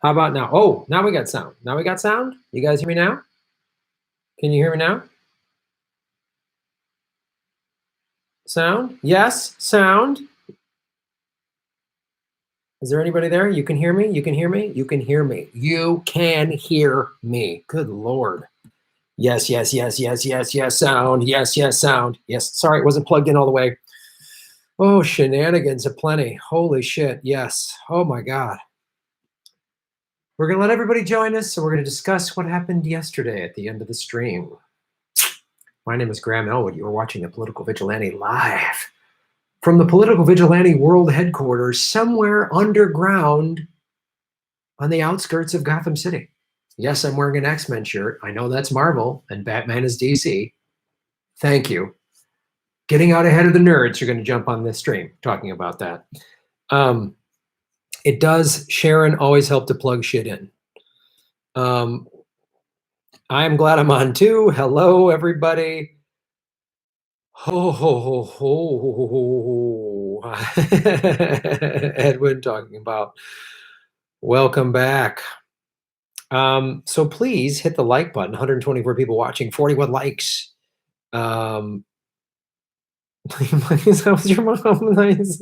How about now? Oh, now we got sound. Now we got sound? You guys hear me now? Can you hear me now? Sound? Yes, sound. Is there anybody there? You can hear me? You can hear me? You can hear me. You can hear me. Good Lord. Yes, yes, yes, yes, yes, yes, sound. Yes, yes, sound. Yes, sorry, it wasn't plugged in all the way. Oh, shenanigans aplenty. Holy shit, yes. Oh my God. We're going to let everybody join us, so we're going to discuss what happened yesterday at the end of the stream. My name is Graham Elwood. You are watching the Political Vigilante live from the Political Vigilante World Headquarters, somewhere underground on the outskirts of Gotham City. Yes, I'm wearing an X-Men shirt. I know that's Marvel, and Batman is DC. Thank you. Getting out ahead of the nerds are going to jump on this stream talking about that. It does, Sharon, always help to plug shit in. I'm glad I'm on too. Hello, everybody. Ho, ho, ho, ho, ho. Edwin talking about welcome back. So please hit the like button. 124 people watching, 41 likes. Is that your mom? Nice.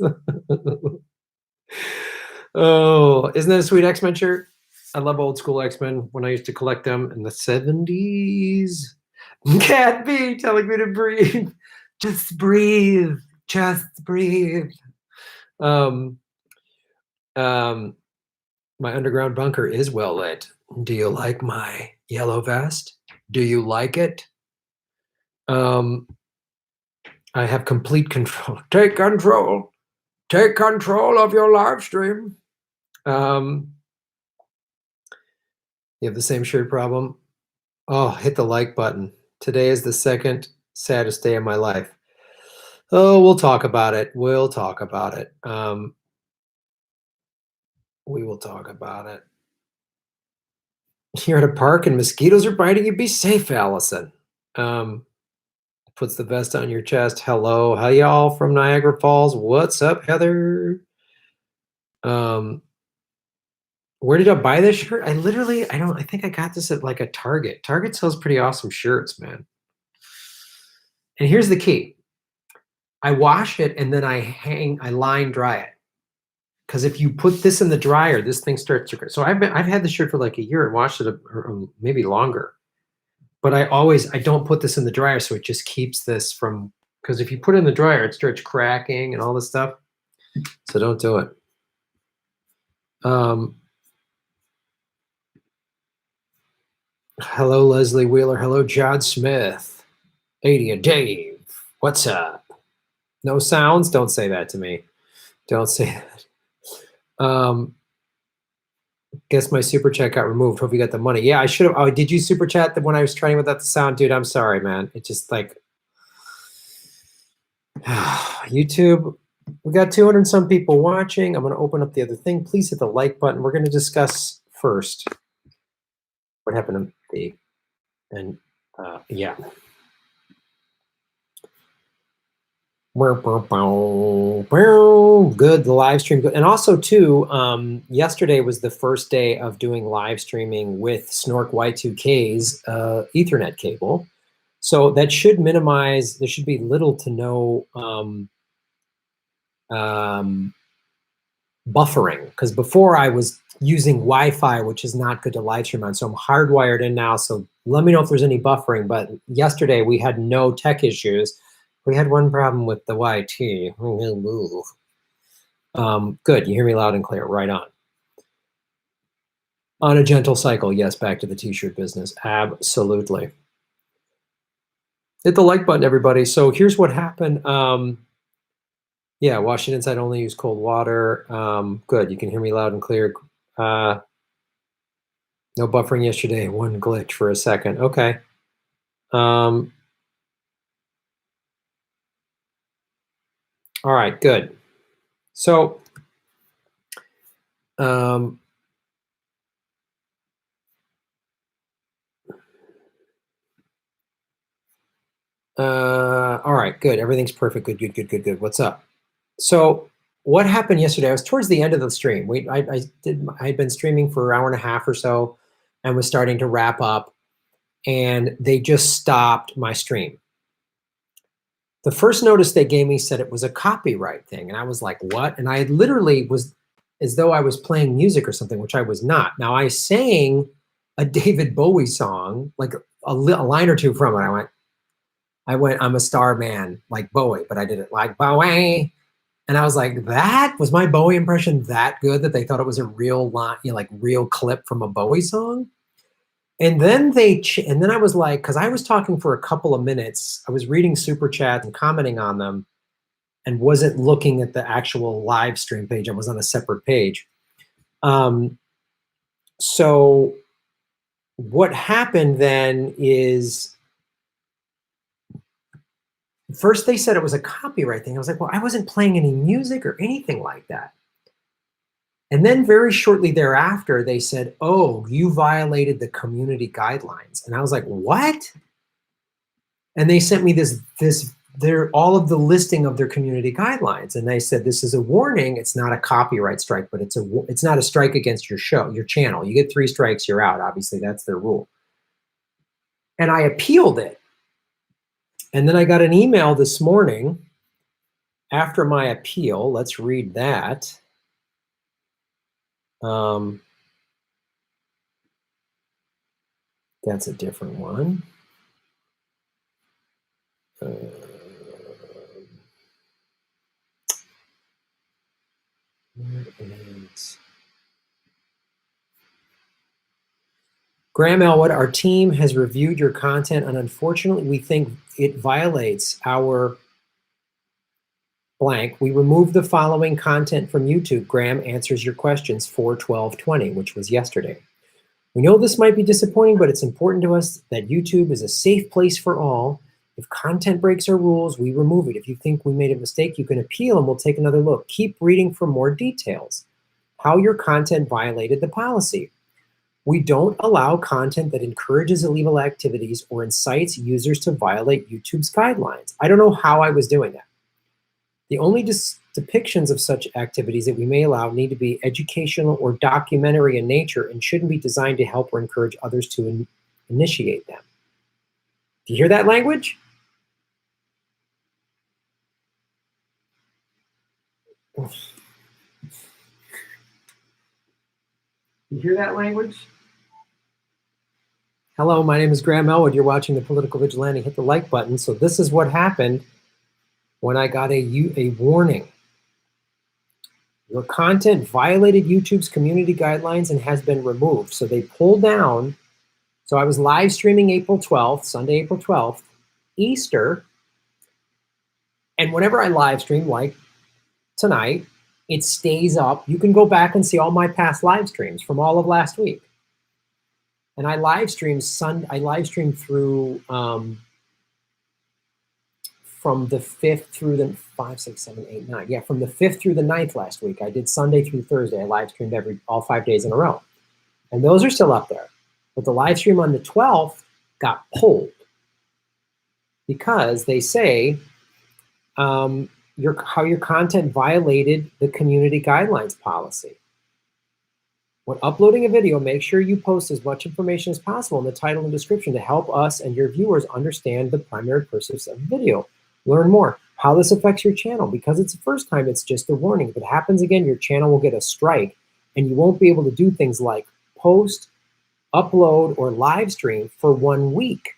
Oh, isn't that a sweet X-Men shirt? I love old school X-Men when I used to collect them in the 70s. Cat B telling me to breathe. Just breathe. Just breathe. My underground bunker is well lit. Do you like my yellow vest? Do you like it? I have complete control. Take control. Take control of your live stream. You have the same shirt problem? Oh, hit the like button. Today is the second saddest day of my life. Oh, we'll talk about it. We'll talk about it. We will talk about it. You're at a park and mosquitoes are biting you. Be safe, Allison. Puts the vest on your chest. Hello. How y'all from Niagara Falls? What's up, Heather? Where did I buy this shirt? I think I got this at like a Target. Target sells pretty awesome shirts, man. And here's the key. I wash it and then I line dry it. Because if you put this in the dryer, this thing starts to. So I've had the shirt for like a year and washed it maybe longer. But I don't put this in the dryer, so it just keeps this from. Because if you put it in the dryer, it starts cracking and all this stuff. So don't do it. Hello, Leslie Wheeler. Hello, John Smith. 80 Dave. What's up? No sounds? Don't say that to me. Don't say that. Guess my super chat got removed. Hope you got the money. Yeah, I should have. Oh, did you super chat when I was trying without the sound? Dude, I'm sorry, man. It just like YouTube. We got 200 and some people watching. I'm going to open up the other thing. Please hit the like button. We're going to discuss first what happened to the, and yeah. Good, the live stream. Good. And also too, yesterday was the first day of doing live streaming with Snork Y2K's Ethernet cable. So that should minimize, there should be little to no buffering, because before I was using Wi-Fi, which is not good to live stream on. So I'm hardwired in now. So let me know if there's any buffering. But yesterday we had no tech issues. We had one problem with the YT. Good, you hear me loud and clear, right on. On a gentle cycle, yes, back to the t-shirt business, absolutely. Hit the like button, everybody. So here's what happened. Yeah, wash it inside, only use cold water. Good, you can hear me loud and clear. No buffering yesterday, one glitch for a second, okay. All right, good. So, all right, good. Everything's perfect. Good. What's up? So what happened yesterday, I was towards the end of the stream. I had been streaming for an hour and a half or so and was starting to wrap up, and they just stopped my stream. The first notice they gave me said it was a copyright thing, and I was like, what? And I literally was as though I was playing music or something, which I was not. Now, I sang a David Bowie song, like a line or two from it. I went, I'm a star man, like Bowie, but I did it like Bowie. And I was like, that was my Bowie impression that good that they thought it was a real line, like real clip from a Bowie song. And then and then I was like, because I was talking for a couple of minutes, I was reading super chats and commenting on them, and wasn't looking at the actual live stream page. I was on a separate page. So what happened then is, first they said it was a copyright thing. I was like, well, I wasn't playing any music or anything like that. And then very shortly thereafter, they said, oh, you violated the community guidelines. And I was like, what? And they sent me all of the listing of their community guidelines. And they said, this is a warning. It's not a copyright strike, but it's not a strike against your channel. You get 3 strikes, you're out. Obviously, that's their rule. And I appealed it. And then I got an email this morning after my appeal. Let's read that. That's a different one. Graham Elwood, our team has reviewed your content, and unfortunately, we think it violates our blank. We removed the following content from YouTube. Graham answers your questions 4/12/20, which was yesterday. We know this might be disappointing, but it's important to us that YouTube is a safe place for all. If content breaks our rules, we remove it. If you think we made a mistake, you can appeal and we'll take another look. Keep reading for more details. How your content violated the policy. We don't allow content that encourages illegal activities or incites users to violate YouTube's guidelines. I don't know how I was doing that. The only depictions of such activities that we may allow need to be educational or documentary in nature and shouldn't be designed to help or encourage others to initiate them. Do you hear that language? You hear that language? Hello, my name is Graham Elwood. You're watching The Political Vigilante. Hit the like button. So this is what happened when I got a warning. Your content violated YouTube's community guidelines and has been removed. So they pulled down. So I was live streaming April 12th, Sunday, April 12th, Easter. And whenever I live stream, like tonight, it stays up. You can go back and see all my past live streams from all of last week. And I live streamed through from the 5th through the 5, 6, 7, 8, 9. Yeah, from the 5th through the 9th last week. I did Sunday through Thursday. I live streamed all 5 days in a row. And those are still up there. But the live stream on the 12th got pulled because they say how your content violated the community guidelines policy. When uploading a video, make sure you post as much information as possible in the title and description to help us and your viewers understand the primary purpose of the video. Learn more, how this affects your channel. Because it's the first time, it's just a warning. If it happens again, your channel will get a strike and you won't be able to do things like post, upload, or live stream for 1 week.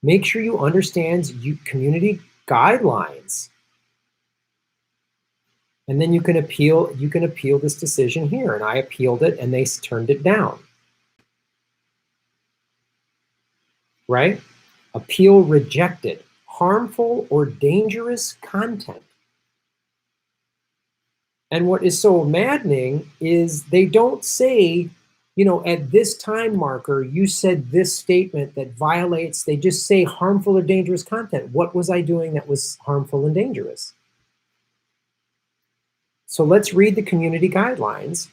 Make sure you understand community guidelines. And then you can appeal this decision here. And I appealed it and they turned it down. Right? Appeal rejected. Harmful or dangerous content. And what is so maddening is they don't say, at this time marker, you said this statement that violates, they just say harmful or dangerous content. What was I doing that was harmful and dangerous? So let's read the community guidelines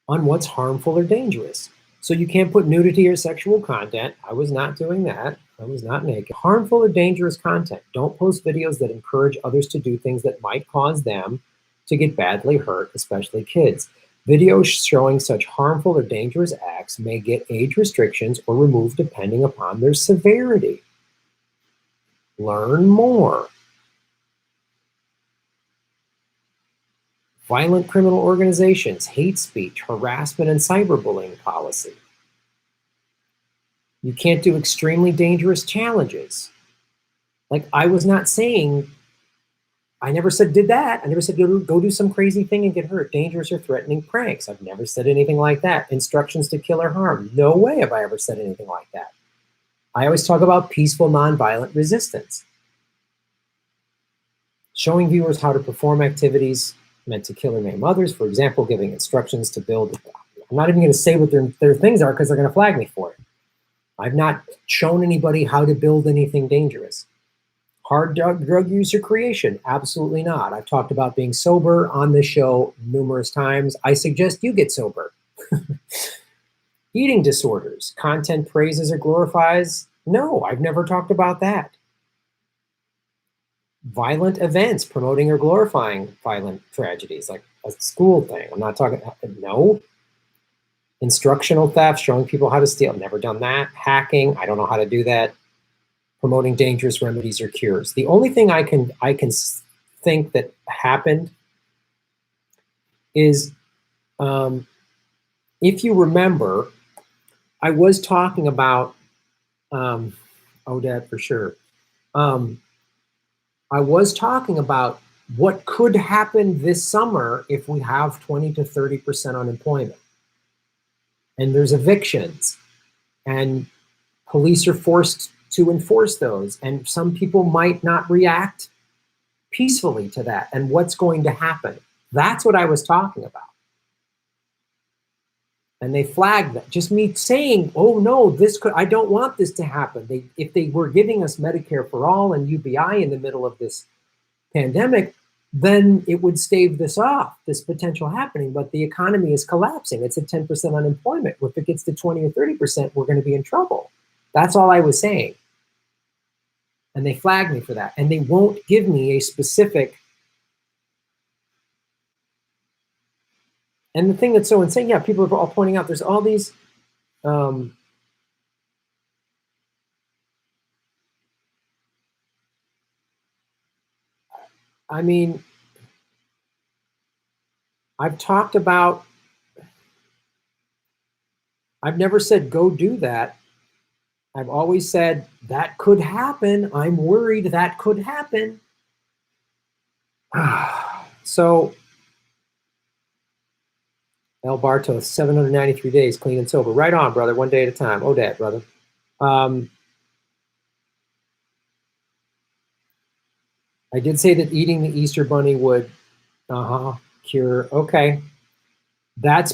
on what's harmful or dangerous. So you can't put nudity or sexual content. I was not doing that. I was not naked. Harmful or dangerous content. Don't post videos that encourage others to do things that might cause them to get badly hurt, especially kids. Videos showing such harmful or dangerous acts may get age restrictions or removed depending upon their severity. Learn more. Violent criminal organizations, hate speech, harassment, and cyberbullying policy. You can't do extremely dangerous challenges. Like, I was not saying, I never said did that. I never said go do some crazy thing and get hurt. Dangerous or threatening pranks. I've never said anything like that. Instructions to kill or harm. No way have I ever said anything like that. I always talk about peaceful, nonviolent resistance. Showing viewers how to perform activities meant to kill or maim others. For example, giving instructions to build. I'm not even going to say what their things are because they're going to flag me for it. I've not shown anybody how to build anything dangerous. Hard drug use or creation? Absolutely not. I've talked about being sober on this show numerous times. I suggest you get sober. Eating disorders, content praises or glorifies? No, I've never talked about that. Violent events, promoting or glorifying violent tragedies, like a school thing. I'm not talking, no. Instructional theft, showing people how to steal. I've never done that. Hacking, I don't know how to do that. Promoting dangerous remedies or cures. The only thing I can think that happened is, if you remember, I was talking about Odette for sure. I was talking about what could happen this summer if we have 20 to 30% unemployment. And there's evictions, and police are forced to enforce those, and some people might not react peacefully to that, and what's going to happen. That's what I was talking about. And they flagged that. Just me saying, oh no, I don't want this to happen. If they were giving us Medicare for all and UBI in the middle of this pandemic, then it would stave this off, this potential happening. But the economy is collapsing. It's at 10% unemployment. If it gets to 20 or 30%, we're going to be in trouble. That's all I was saying. And they flagged me for that. And they won't give me a specific. And the thing that's so insane, yeah, people are all pointing out there's all these I mean, I've talked about, I've never said go do that. I've always said that could happen. I'm worried that could happen. So, El Bartos, 793 days, clean and sober. Right on, brother. One day at a time. Odette, brother. I did say that eating the Easter bunny would cure. Okay.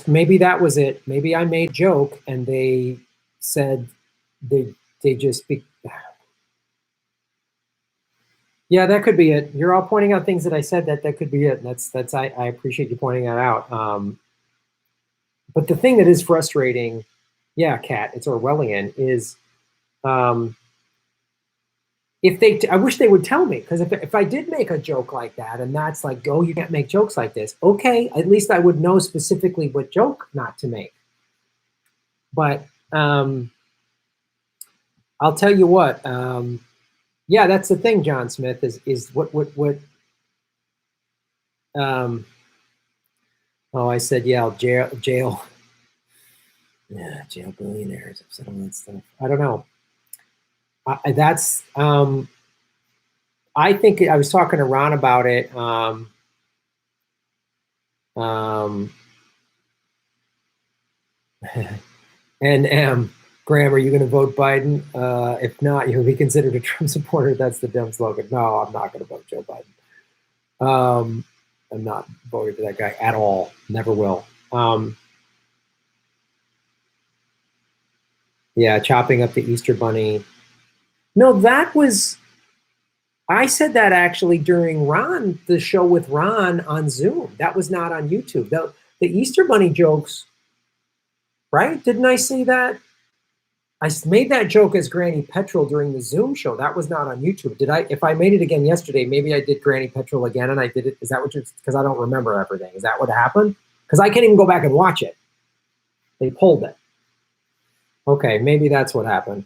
Maybe that was it. Maybe I made a joke and they said they just yeah, that could be it. You're all pointing out things that I said that could be it. And I appreciate you pointing that out. But the thing that is frustrating, yeah, Kat, it's Orwellian, is I wish they would tell me, because if I did make a joke like that, and that's like, oh, you can't make jokes like this, okay, at least I would know specifically what joke not to make. But I'll tell you what, yeah, that's the thing, John Smith, is what oh, I said, yeah, jail. Yeah, jail billionaires, upset on that stuff. I don't know. I think I was talking to Ron about it. And Graham, are you going to vote Biden? If not, you'll be considered a Trump supporter. That's the dumb slogan. No, I'm not going to vote Joe Biden. I'm not voting for that guy at all. Never will. Yeah, chopping up the Easter bunny. No, I said that actually during the show with Ron on Zoom. That was not on YouTube. The Easter bunny jokes, right? Didn't I say that? I made that joke as Granny Petrol during the Zoom show. That was not on YouTube. Did I? If I made it again yesterday, maybe I did Granny Petrol again and I did it. Is that what you're, because I don't remember everything. Is that what happened? Because I can't even go back and watch it. They pulled it. Okay, maybe that's what happened.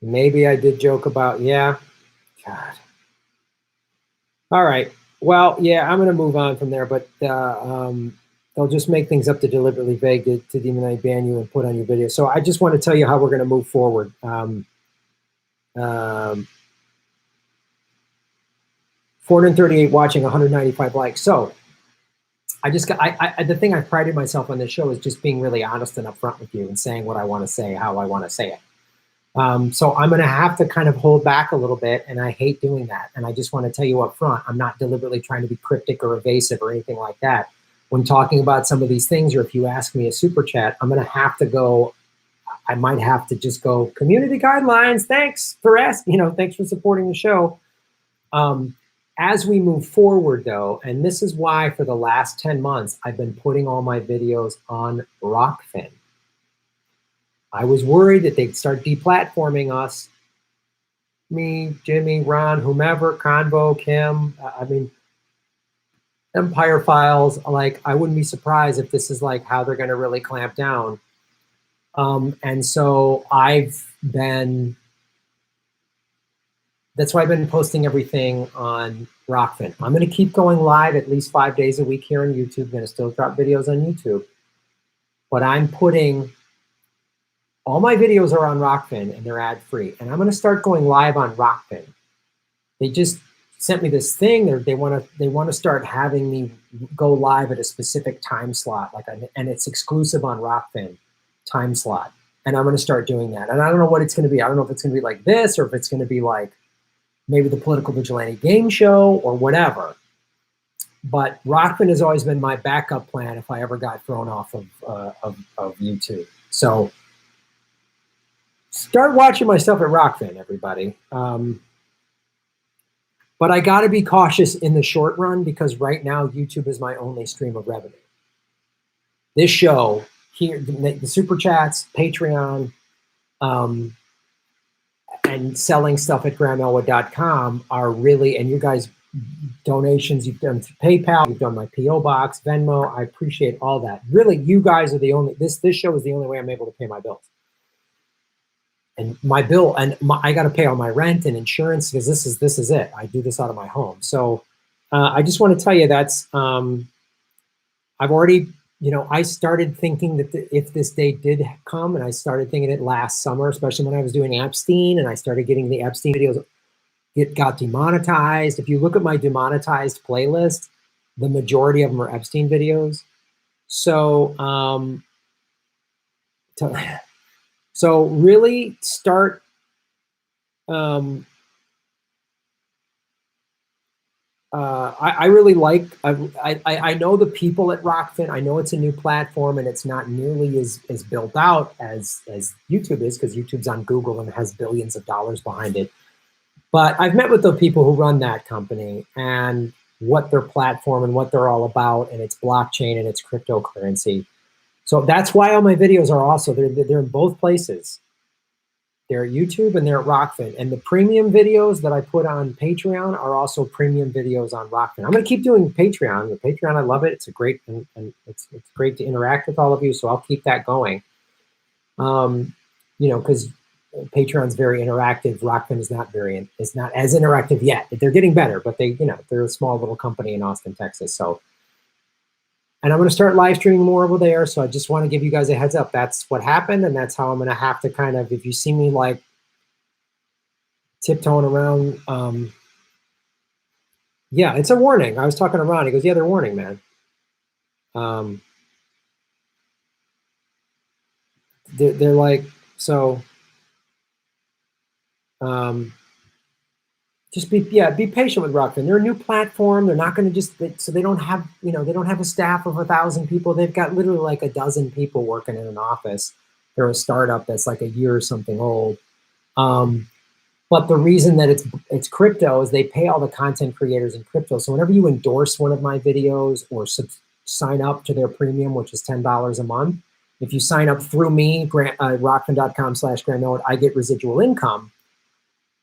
Maybe I did joke about, yeah. God. All right. Well, yeah, I'm going to move on from there, but they'll just make things up to deliberately vague to demonize, ban you, and put on your video. So I just want to tell you how we're going to move forward. 438 watching, 195 likes. So I just got, the thing I've prided myself on this show is just being really honest and upfront with you and saying what I want to say, how I want to say it. So I'm going to have to kind of hold back a little bit, and I hate doing that. And I just want to tell you up front, I'm not deliberately trying to be cryptic or evasive or anything like that. When talking about some of these things, or if you ask me a super chat, I'm going to have to go, I might have to just go, community guidelines, thanks for asking, thanks for supporting the show. As we move forward though, and this is why for the last 10 months, I've been putting all my videos on Rockfin. I was worried that they'd start deplatforming us. Me, Jimmy, Ron, whomever, Convo, Kim, Empire Files. Like, I wouldn't be surprised if this is like how they're going to really clamp down. And so that's why I've been posting everything on Rockfin. I'm going to keep going live at least 5 days a week here on YouTube. I'm going to still drop videos on YouTube. But I'm putting... all my videos are on Rockfin and they're ad-free. And I'm going to start going live on Rockfin. They just sent me this thing. They want to start having me go live at a specific time slot, and it's exclusive on Rockfin time slot. And I'm going to start doing that. And I don't know what it's going to be. I don't know if it's going to be like this, or if it's going to be like maybe the Political Vigilante game show or whatever. But Rockfin has always been my backup plan if I ever got thrown off of YouTube. So start watching my stuff at Rockfin, everybody. But I got to be cautious in the short run, because right now YouTube is my only stream of revenue. This show here, the super chats, Patreon, and selling stuff at grahamelwood.com are really, and you guys, donations you've done through PayPal, you've done my PO box, Venmo. I appreciate all that. Really, you guys are the only. This show is the only way I'm able to pay my bills. And my bill, I got to pay all my rent and insurance, because this is it. I do this out of my home. So I just want to tell you that's, I've already, I started thinking that if this day did come, and I started thinking it last summer, especially when I was doing Epstein, and I started getting the Epstein videos, it got demonetized. If you look at my demonetized playlist, the majority of them are Epstein videos. So, so really start, I really like, I know the people at Rockfin. I know it's a new platform and it's not nearly as built out as YouTube is, because YouTube's on Google and has billions of dollars behind it. But I've met with the people who run that company and what their platform and what they're all about, and it's blockchain and it's cryptocurrency. So that's why all my videos are also, they're in both places. They're at YouTube and they're at Rockfin. And the premium videos that I put on Patreon are also premium videos on Rockfin. I'm going to keep doing Patreon. The Patreon, I love it. It's a great, and it's great to interact with all of you. So I'll keep that going. Because Patreon's very interactive. Rockfin is not as interactive yet. They're getting better, but they're a small little company in Austin, Texas. So, and I'm going to start live streaming more over there. So I just want to give you guys a heads up. That's what happened. And that's how I'm going to have to kind of, if you see me like tiptoeing around, yeah, it's a warning. I was talking to Ron. He goes, yeah, they're warning, man. They're like, so, just be patient with Rockfin. They're a new platform. They're not going to so they don't have, they don't have a staff of 1,000 people. They've got literally like a dozen people working in an office. They're a startup that's like a year or something old. But the reason that it's crypto is they pay all the content creators in crypto. So whenever you endorse one of my videos or sign up to their premium, which is $10 a month, if you sign up through me, rockfin.com/Graham, I get residual income.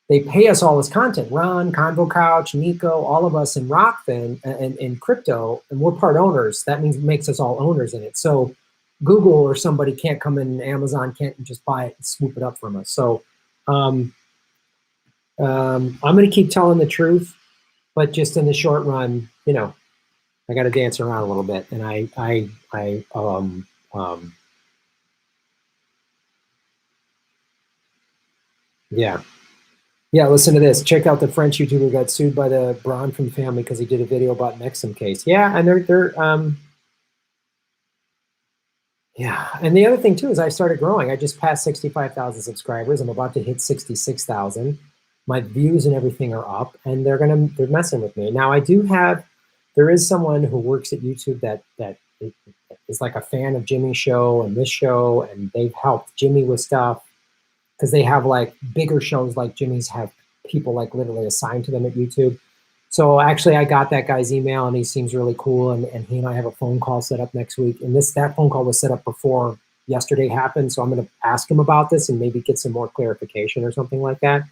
They pay us all this content. Ron, Convo Couch, Nico, all of us in Rockfin and in crypto, and we're part owners. That means it makes us all owners in it. So Google or somebody can't come in, Amazon can't just buy it and swoop it up from us. So I'm going to keep telling the truth, but just in the short run, you know, I got to dance around a little bit. And yeah. Yeah, listen to this. Check out the French YouTuber who got sued by the Braun from family because he did a video about Nexum case. Yeah, and yeah. And the other thing too is I started growing. I just passed 65,000 subscribers. I'm about to hit 66,000. My views and everything are up, and they're messing with me. Now there is someone who works at YouTube that is like a fan of Jimmy's show and this show, and they've helped Jimmy with stuff. Because they have like bigger shows like Jimmy's have people like literally assigned to them at YouTube. So actually I got that guy's email and he seems really cool. And he and I have a phone call set up next week. And that phone call was set up before yesterday happened. So I'm going to ask him about this and maybe get some more clarification or something like that.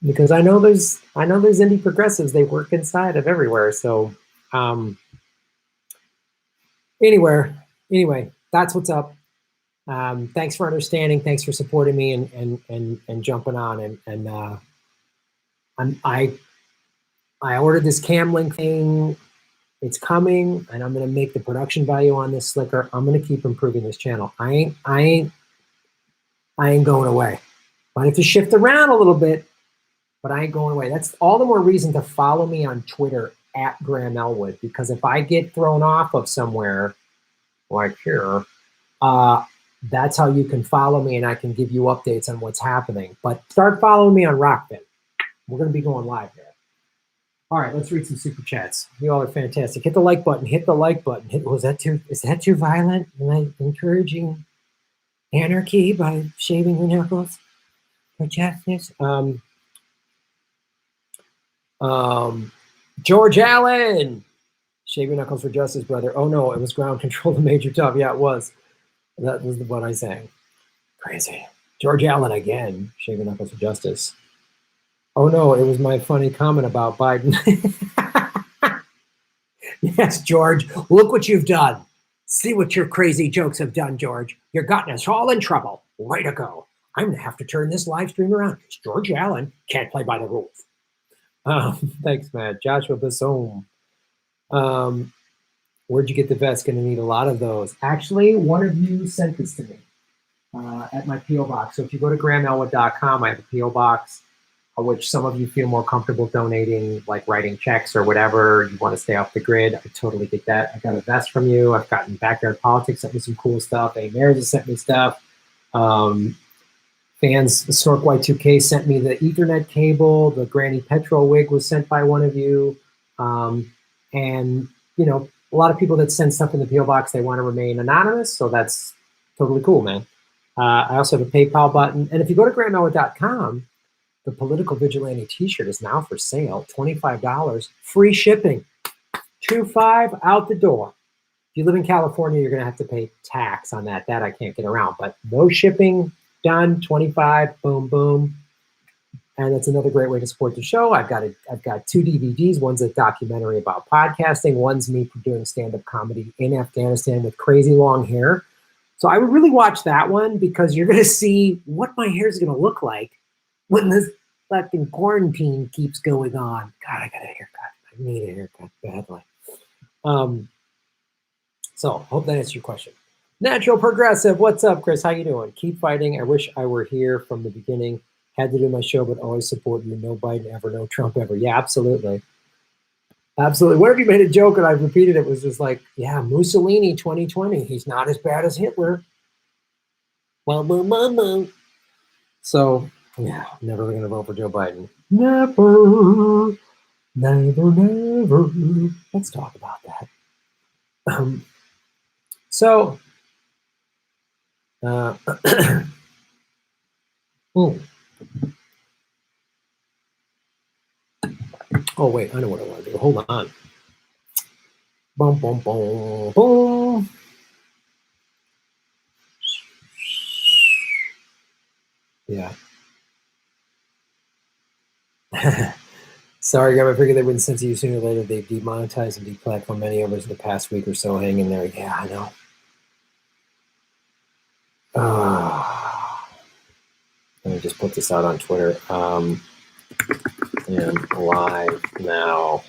Because I know there's indie progressives, they work inside of everywhere. So anyway, that's what's up. Thanks for understanding. Thanks for supporting me and jumping on. I ordered this cam link thing. It's coming, and I'm gonna make the production value on this slicker. I'm gonna keep improving this channel. I ain't going away. Might have to shift around a little bit, but I ain't going away. That's all the more reason to follow me on Twitter at Graham Elwood, because if I get thrown off of somewhere, like here, that's how you can follow me and I can give you updates on what's happening. But start following me on Rockfin. We're going to be going live there. All right, let's read some super chats. You all are fantastic. Hit the like button. Hit the like button. Is that too violent? Am I encouraging anarchy by shaving your knuckles for justice? George Allen. Shave your knuckles for justice, brother. Oh no, it was ground control to Major Tom. Yeah, it was. That was the one I sang. Crazy. George Allen again. Shave your knuckles for justice. Oh no, it was my funny comment about Biden. Yes, George, look what you've done. See what your crazy jokes have done, George. You're gotten us all in trouble. Way to go. I'm going to have to turn this live stream around. George Allen can't play by the rules. Thanks, Matt. Joshua Bassom. Where'd you get the vest? Going to need a lot of those. Actually, one of you sent this to me at my P.O. box. So if you go to grahamelwood.com, I have a P.O. box, which some of you feel more comfortable donating, like writing checks or whatever. You want to stay off the grid. I totally get that. I got a vest from you. I've gotten Backyard Politics sent me some cool stuff. A Marriage has sent me stuff. Fans, Snork Y2K sent me the Ethernet cable. The Granny Petrol wig was sent by one of you. And, you know, a lot of people that send stuff in the P.O. box, they want to remain anonymous. So that's totally cool, man. I also have a PayPal button. And if you go to grahamelwood.com, the Political Vigilante t-shirt is now for sale, $25, free shipping, 25 out the door. If you live in California, you're going to have to pay tax on that. That I can't get around, but no shipping, done, 25, boom, boom. And that's another great way to support the show. I've got 2 DVDs. One's a documentary about podcasting. One's me doing stand-up comedy in Afghanistan with crazy long hair. So I would really watch that one because you're going to see what my hair is going to look like when this fucking quarantine keeps going on. God, I got a haircut. I need a haircut badly. So hope that answers your question. Natural Progressive, what's up, Chris? How you doing? Keep fighting. I wish I were here from the beginning. Had to do my show, but always support you. No Biden ever, no Trump ever. Yeah, absolutely. Absolutely. Whenever you made a joke and I've repeated it, was just like, yeah, Mussolini 2020. He's not as bad as Hitler. Well. So, yeah, never going to vote for Joe Biden. Never. Let's talk about that. Oh, wait, I know what I want to do. Hold on. Boom, boom, boom, boom. Yeah. Sorry, Grandma. I figured they wouldn't censor you sooner or later. They've demonetized and deplatformed many of us in the past week or so. Hang in there. Yeah, I know. Let me just put this out on Twitter. I am live now.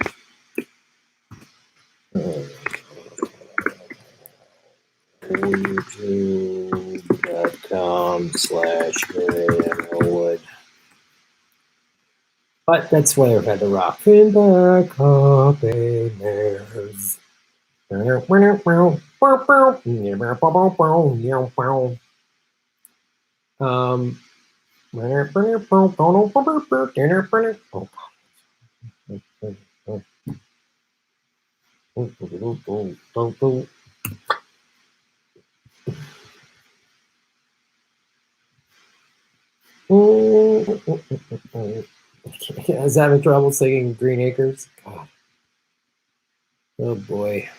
YouTube.com/Elwood. But that's why I've had the rock in back up in theirs. I was having trouble singing Green Acres. God. Oh boy.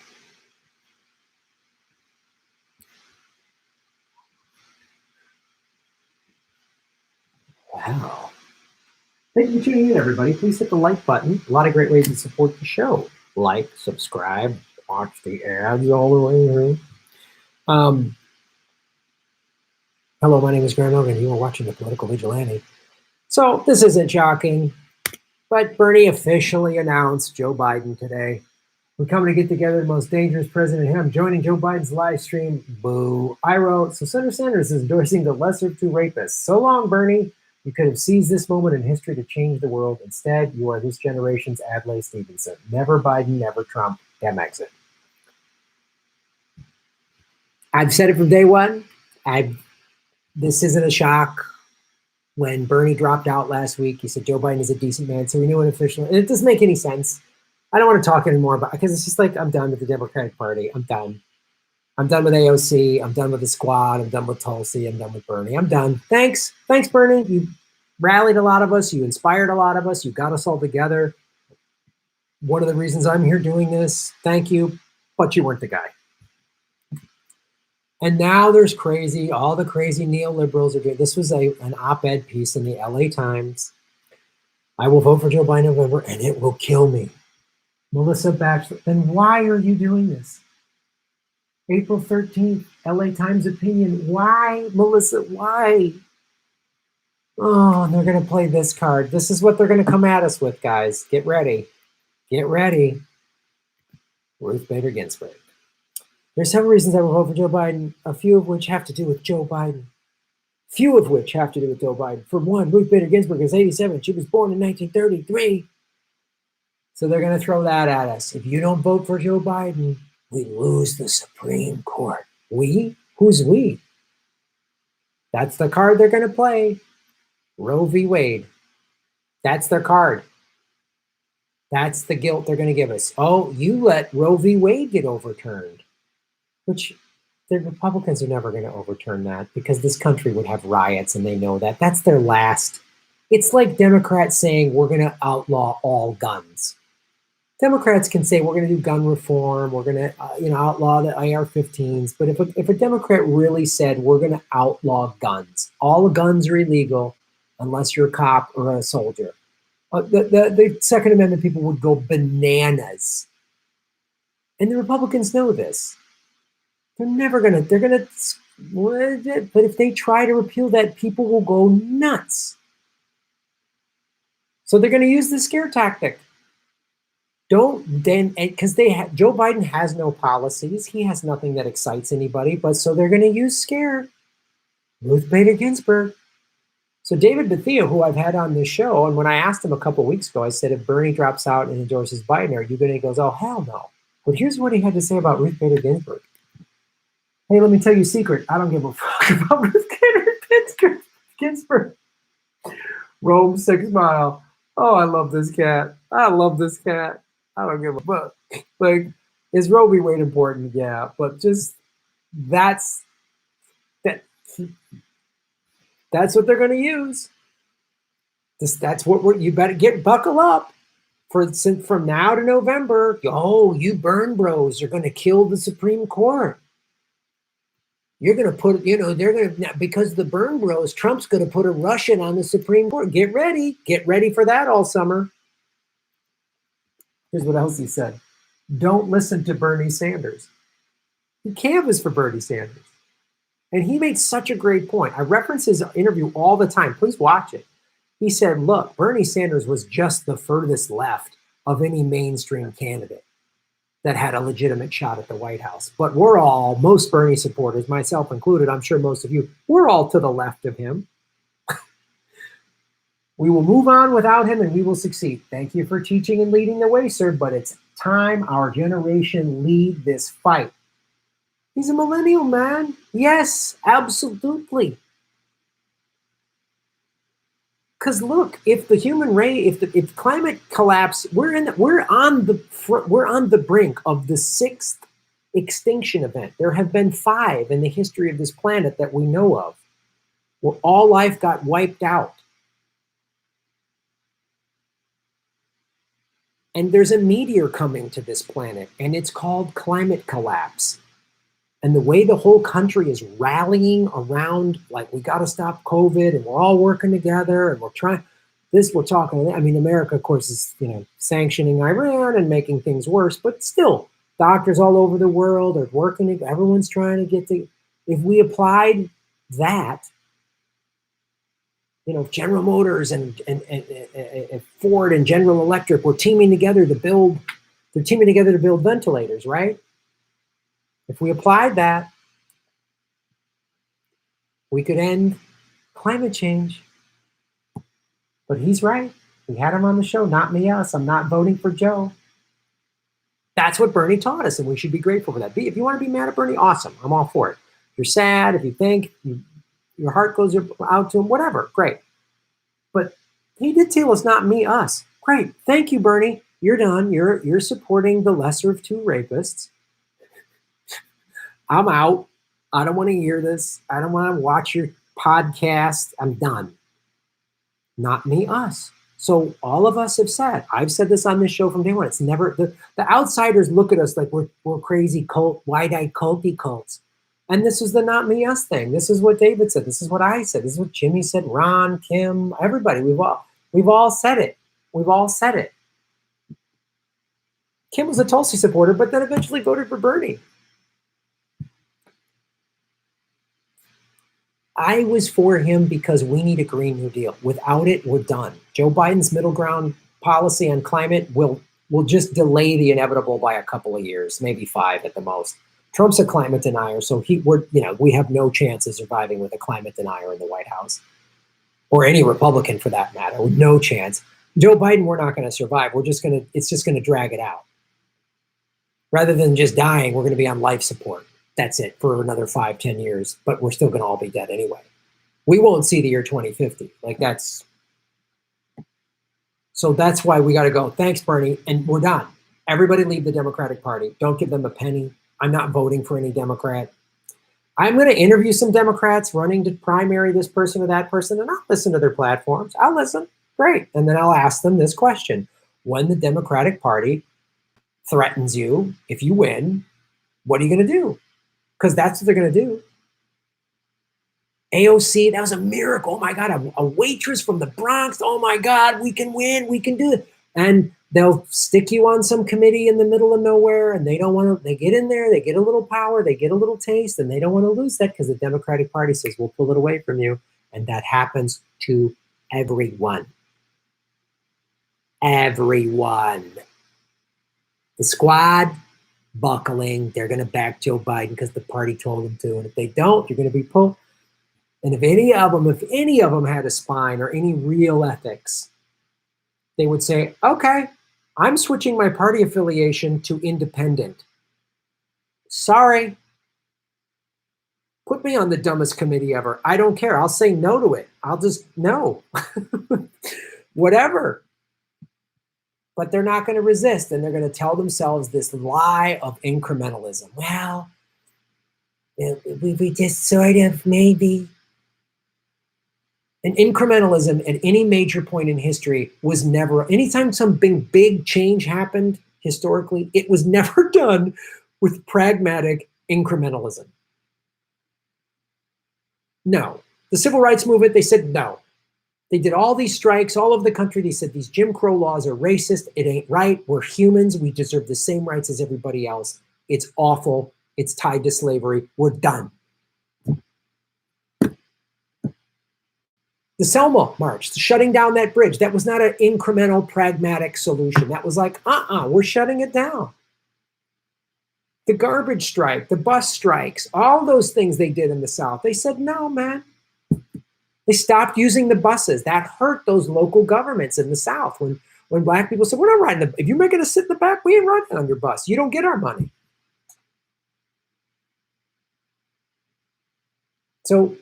Wow. Thank you for tuning in, everybody. Please hit the like button. A lot of great ways to support the show. Like, subscribe, watch the ads all the way through. Hello, my name is Graham Logan. You are watching The Political Vigilante. So this isn't shocking, but Bernie officially announced Joe Biden today. We're coming to get together the most dangerous president. I'm joining Joe Biden's live stream. Boo. I wrote, so Senator Sanders is endorsing the lesser of two rapists. So long, Bernie. You could have seized this moment in history to change the world. Instead, you are this generation's Adlai Stevenson. Never Biden, never Trump. Damn exit. I've said it from day one. This isn't a shock. When Bernie dropped out last week, he said Joe Biden is a decent man, so we knew it officially. And it doesn't make any sense. I don't want to talk anymore about it because it's just like I'm done with the Democratic Party. I'm done. I'm done with AOC. I'm done with the squad. I'm done with Tulsi. I'm done with Bernie. I'm done. Thanks. Thanks, Bernie. You rallied a lot of us. You inspired a lot of us. You got us all together. One of the reasons I'm here doing this. Thank you. But you weren't the guy. And now there's crazy, all the crazy neoliberals are doing. This was an op-ed piece in the LA Times. I will vote for Joe Biden in November and it will kill me. Melissa Batchelor, then why are you doing this? April 13th, LA Times opinion. Why, Melissa, why? Oh, and they're going to play this card. This is what they're going to come at us with, guys. Get ready. Get ready. Ruth Bader Ginsburg. There's several reasons I will vote for Joe Biden, a few of which have to do with Joe Biden. Few of which have to do with Joe Biden. For one, Ruth Bader Ginsburg is 87. She was born in 1933. So they're going to throw that at us. If you don't vote for Joe Biden, we lose the Supreme Court. We? Who's we? That's the card they're going to play. Roe v. Wade. That's their card. That's the guilt they're going to give us. Oh, you let Roe v. Wade get overturned. Which the Republicans are never going to overturn that because this country would have riots and they know that. That's their last. It's like Democrats saying we're going to outlaw all guns. Democrats can say we're going to do gun reform, we're going to outlaw the AR-15s, but if a Democrat really said we're going to outlaw guns, all guns are illegal unless you're a cop or a soldier, the Second Amendment people would go bananas. And the Republicans know this. They're never going to, but if they try to repeal that, people will go nuts. So they're going to use the scare tactic. Because Joe Biden has no policies. He has nothing that excites anybody, but so they're going to use scare. Ruth Bader Ginsburg. So David Bethea, who I've had on this show, and when I asked him a couple of weeks ago, I said, if Bernie drops out and endorses Biden, are you going to? He goes, oh, hell no. But here's what he had to say about Ruth Bader Ginsburg. Hey, let me tell you a secret. I don't give a fuck about Ruth Bader Ginsburg. Rome 6 Mile. Oh, I love this cat. I love this cat. I don't give a fuck. Like, is Roe v. Wade important? Yeah, but just that's what they're going to use. That's what you better buckle up. From now to November, you burn bros are going to kill the Supreme Court. You're going to put, they're going to, because the burn bros, Trump's going to put a Russian on the Supreme Court. Get ready for that all summer. Here's what else he said. Don't listen to Bernie Sanders. He canvassed for Bernie Sanders. And he made such a great point. I reference his interview all the time. Please watch it. He said, look, Bernie Sanders was just the furthest left of any mainstream candidate that had a legitimate shot at the White House. But most Bernie supporters, myself included, I'm sure most of you, we're all to the left of him. We will move on without him and we will succeed. Thank you for teaching and leading the way, sir, but it's time our generation lead this fight. He's a millennial, man. Yes, absolutely. Because look, if the human race, if climate collapse, we're on the brink of the 6th extinction event. There have been 5 in the history of this planet that we know of, where all life got wiped out. And there's a meteor coming to this planet, and it's called climate collapse. And the way the whole country is rallying around, like, we got to stop COVID, and we're all working together, and we're talking, I mean, America, of course, is, sanctioning Iran and making things worse, but still, doctors all over the world are working, everyone's trying to get to, if we applied that, General Motors and Ford and General Electric were teaming together to build ventilators, right? If we applied that, we could end climate change. But he's right. We had him on the show, not me, us. I'm not voting for Joe. That's what Bernie taught us, and we should be grateful for that. If you want to be mad at Bernie, awesome. I'm all for it. If you're sad, if you think your heart goes out to him, whatever, great. But he did tell us, not me, us. Great. Thank you, Bernie. You're done. You're supporting the lesser of 2 rapists. I'm out. I don't want to hear this. I don't want to watch your podcast. I'm done. Not me, us. So all of us have said, I've said this on this show from day one. It's never, the outsiders look at us like we're crazy cult, wide-eyed culty cults. And this is the not me, us thing. This is what David said. This is what I said. This is what Jimmy said, Ron, Kim, everybody. We've all said it. We've all said it. Kim was a Tulsi supporter, but then eventually voted for Bernie. I was for him because we need a Green New Deal. Without it, we're done. Joe Biden's middle ground policy on climate will just delay the inevitable by a couple of years, maybe 5 at the most. Trump's a climate denier, so we have no chance of surviving with a climate denier in the White House, or any Republican for that matter. No chance. Joe Biden, we're not going to survive. It's just going to drag it out. Rather than just dying, we're going to be on life support. That's it for another 5-10 years, but we're still going to all be dead anyway. We won't see the year 2050. So that's why we got to go. Thanks, Bernie. And we're done. Everybody leave the Democratic Party. Don't give them a penny. I'm not voting for any Democrat. I'm going to interview some Democrats running to primary this person or that person, and I'll listen to their platforms. I'll listen. Great. And then I'll ask them this question. When the Democratic Party threatens you, if you win, what are you going to do? Because that's what they're going to do. AOC, that was a miracle. Oh, my God, a waitress from the Bronx. Oh, my God, we can win. We can do it. And they'll stick you on some committee in the middle of nowhere, and they don't want to. They get in there, they get a little power, they get a little taste, and they don't want to lose that because the Democratic Party says, we'll pull it away from you. And that happens to everyone. Everyone. The squad, buckling. They're going to back Joe Biden because the party told them to. And if they don't, you're going to be pulled. And if any of them had a spine or any real ethics, they would say, okay, I'm switching my party affiliation to independent. Sorry. Put me on the dumbest committee ever. I don't care. I'll say no to it. I'll just no. Whatever. But they're not going to resist, and they're going to tell themselves this lie of incrementalism. Well, we just sort of maybe. And incrementalism at any major point in history was never, anytime some big change happened historically, it was never done with pragmatic incrementalism. No. The civil rights movement, they said no. They did all these strikes all over the country. They said these Jim Crow laws are racist. It ain't right. We're humans. We deserve the same rights as everybody else. It's awful. It's tied to slavery. We're done. The Selma March, shutting down that bridge, that was not an incremental, pragmatic solution. That was like, we're shutting it down. The garbage strike, the bus strikes, all those things they did in the South, they said, no, man. They stopped using the buses. That hurt those local governments in the South when black people said, we're not riding if you're making us sit in the back, we ain't riding on your bus. You don't get our money. So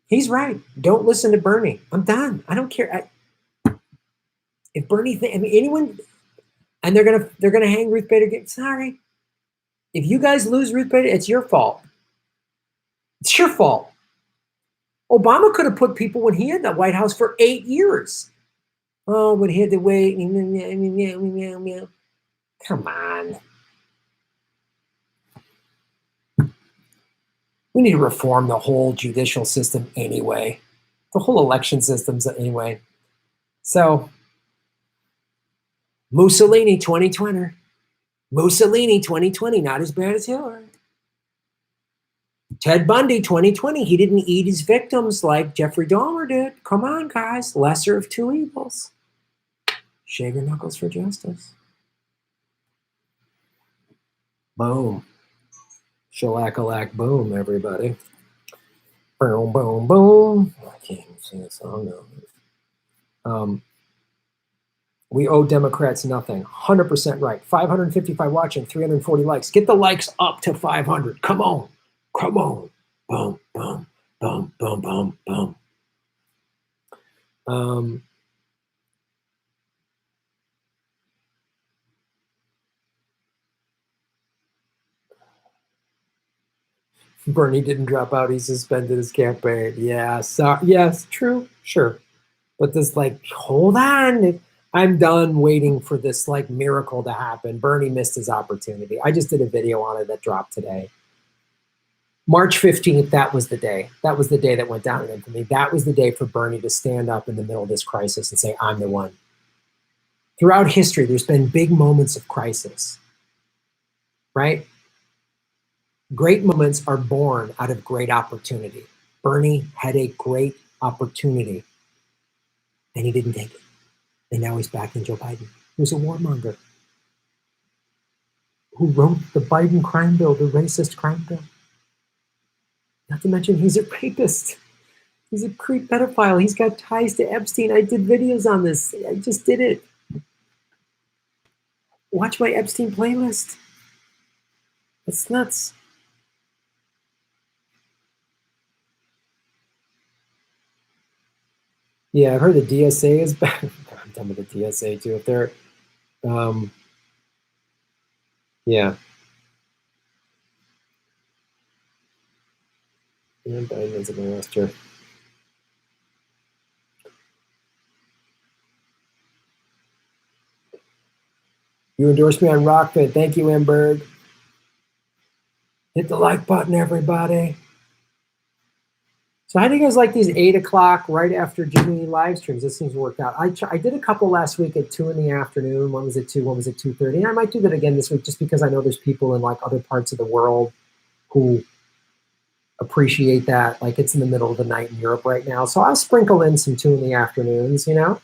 he's right. Don't listen to Bernie. I'm done. I don't care. If Bernie, anyone, and they're gonna hang Ruth Bader Ginsburg. Sorry, if you guys lose Ruth Bader, it's your fault. It's your fault. Obama could have put people when he had the White House for 8 years. Oh, but he had to wait. Come on. We need to reform the whole judicial system anyway. The whole election systems anyway. So, Mussolini 2020. Mussolini 2020, not as bad as Hillary. Ted Bundy 2020, he didn't eat his victims like Jeffrey Dahmer did. Come on, guys. Lesser of two evils. Shave your knuckles for justice. Boom. Shellac-a-lac boom, everybody. Boom, boom, boom. I can't even sing a song now. We owe Democrats nothing. 100% right. 555 watching, 340 likes. Get the likes up to 500. Come on. Come on. Boom, boom, boom, boom, boom, boom. Bernie didn't drop out. He suspended his campaign. Yeah. So, yes, true. Sure. But this, like, hold on. I'm done waiting for this, like, miracle to happen. Bernie missed his opportunity. I just did a video on it that dropped today. March 15th, that was the day. That was the day that went down in infamy. That was the day for Bernie to stand up in the middle of this crisis and say, I'm the one. Throughout history, there's been big moments of crisis, right? Great moments are born out of great opportunity. Bernie had a great opportunity, and he didn't take it. And now he's backing Joe Biden, who's a warmonger, who wrote the Biden crime bill, the racist crime bill. Not to mention he's a rapist. He's a creep pedophile. He's got ties to Epstein. I did videos on this. I just did it. Watch my Epstein playlist. It's nuts. Yeah, I've heard the DSA is back. I'm done with the DSA too. If they're, yeah. And Biden's an arrester. You endorsed me on Rockfin. Thank you, Emberg. Hit the like button, everybody. So how do you guys like these 8 o'clock right after Jimmy live streams? This seems to work out. I did a couple last week at 2 in the afternoon. One was at 2, one was at 2:30. And I might do that again this week just because I know there's people in like other parts of the world who appreciate that. Like it's in the middle of the night in Europe right now. So I'll sprinkle in some 2 in the afternoons, you know,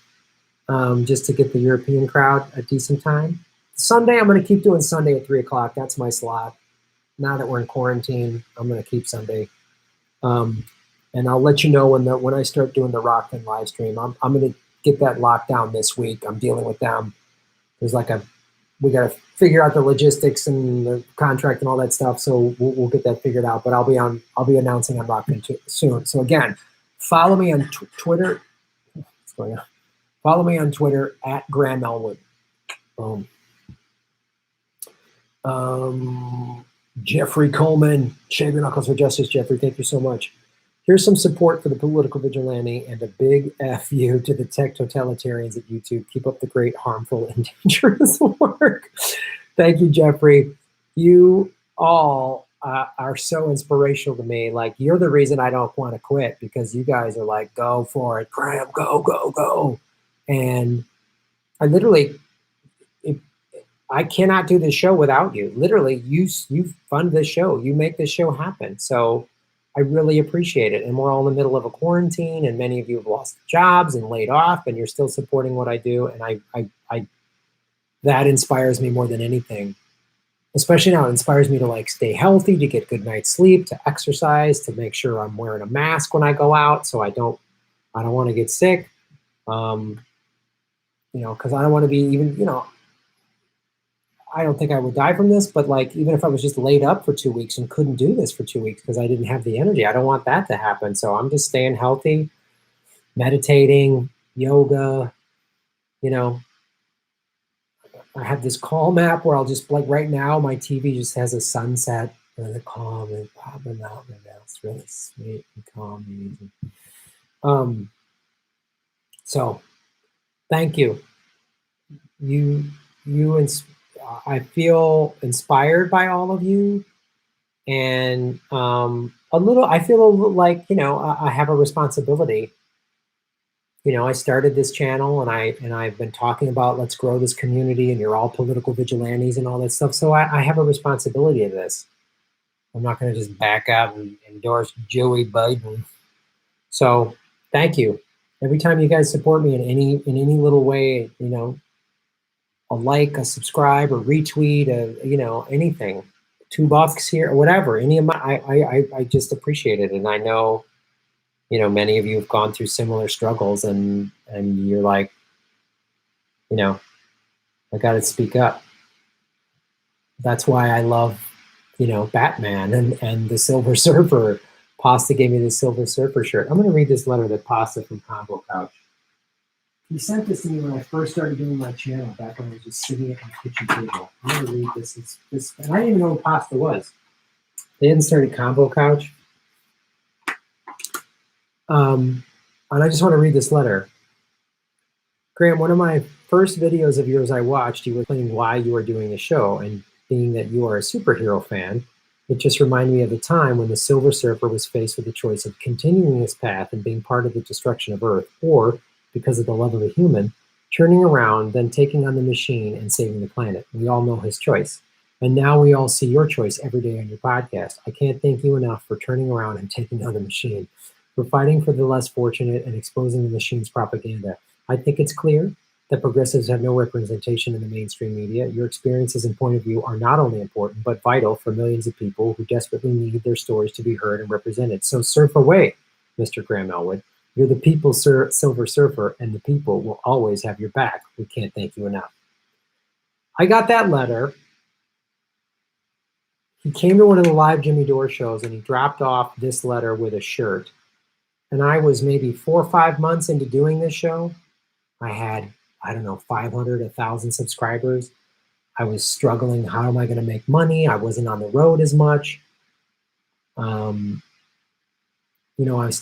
just to get the European crowd a decent time. Sunday, I'm going to keep doing Sunday at 3 o'clock. That's my slot. Now that we're in quarantine, I'm going to keep Sunday. And I'll let you know when I start doing the Rockfin live stream. I'm going to get that locked down this week. I'm dealing with them. There's like we got to figure out the logistics and the contract and all that stuff. So we'll get that figured out. But I'll be announcing on Rockfin soon. So again, follow me on Twitter. What's going on? Follow me on Twitter at Graham Elwood. Boom. Jeffrey Coleman, shave your knuckles for justice. Jeffrey, thank you so much. Here's some support for the political vigilante and a big F you to the tech totalitarians at YouTube. Keep up the great, harmful, and dangerous work. Thank you, Jeffrey. You all are so inspirational to me. Like, you're the reason I don't want to quit, because you guys are like, go for it, Graham, go, go, go. And I literally, I cannot do this show without you. Literally, you fund this show. You make this show happen. So I really appreciate it. And we're all in the middle of a quarantine, and many of you have lost jobs and laid off, and you're still supporting what I do. And I that inspires me more than anything. Especially now, it inspires me to like stay healthy, to get good night's sleep, to exercise, to make sure I'm wearing a mask when I go out, so I don't want to get sick. You know, because I don't want to be even, you know, I don't think I would die from this, but like, even if I was just laid up for 2 weeks and couldn't do this for 2 weeks because I didn't have the energy, I don't want that to happen. So I'm just staying healthy, meditating, yoga, you know. I have this calm app where I'll just, like right now, my TV just has a sunset and the calm and popping out and now. It's really sweet and calm and easy. So thank you. I feel inspired by all of you, and I feel a little like, you know, I have a responsibility. You know, I started this channel and I've been talking about let's grow this community, and you're all political vigilantes and all that stuff. So I have a responsibility to this. I'm not going to just back out and endorse Joey Biden. So thank you. Every time you guys support me in any little way, you know, a like, a subscribe, or retweet, you know, anything, $2 here or whatever, any of my, I just appreciate it. And I know, you know, many of you have gone through similar struggles, and you're like, you know, I got to speak up. That's why I love, you know, Batman and the Silver Surfer. Pasta gave me the Silver Surfer shirt. I'm going to read this letter that Pasta from Combo Couch. He sent this to me when I first started doing my channel, back when I was just sitting at my kitchen table. I'm going to read this. And I didn't even know who Pasta was. They hadn't started Combo Couch. And I just want to read this letter. Graham, one of my first videos of yours I watched, you were explaining why you were doing the show, and being that you are a superhero fan, it just reminded me of the time when the Silver Surfer was faced with the choice of continuing his path and being part of the destruction of Earth, or, because of the love of a human, turning around, then taking on the machine and saving the planet. We all know his choice. And now we all see your choice every day on your podcast. I can't thank you enough for turning around and taking on the machine, for fighting for the less fortunate and exposing the machine's propaganda. I think it's clear that progressives have no representation in the mainstream media. Your experiences and point of view are not only important, but vital for millions of people who desperately need their stories to be heard and represented. So surf away, Mr. Graham Elwood. You're the people's Silver Surfer, and the people will always have your back. We can't thank you enough. I got that letter. He came to one of the live Jimmy Dore shows, and he dropped off this letter with a shirt. And I was maybe 4 or 5 months into doing this show. I had, I don't know, 500, 1,000 subscribers. I was struggling. How am I going to make money? I wasn't on the road as much. You know, I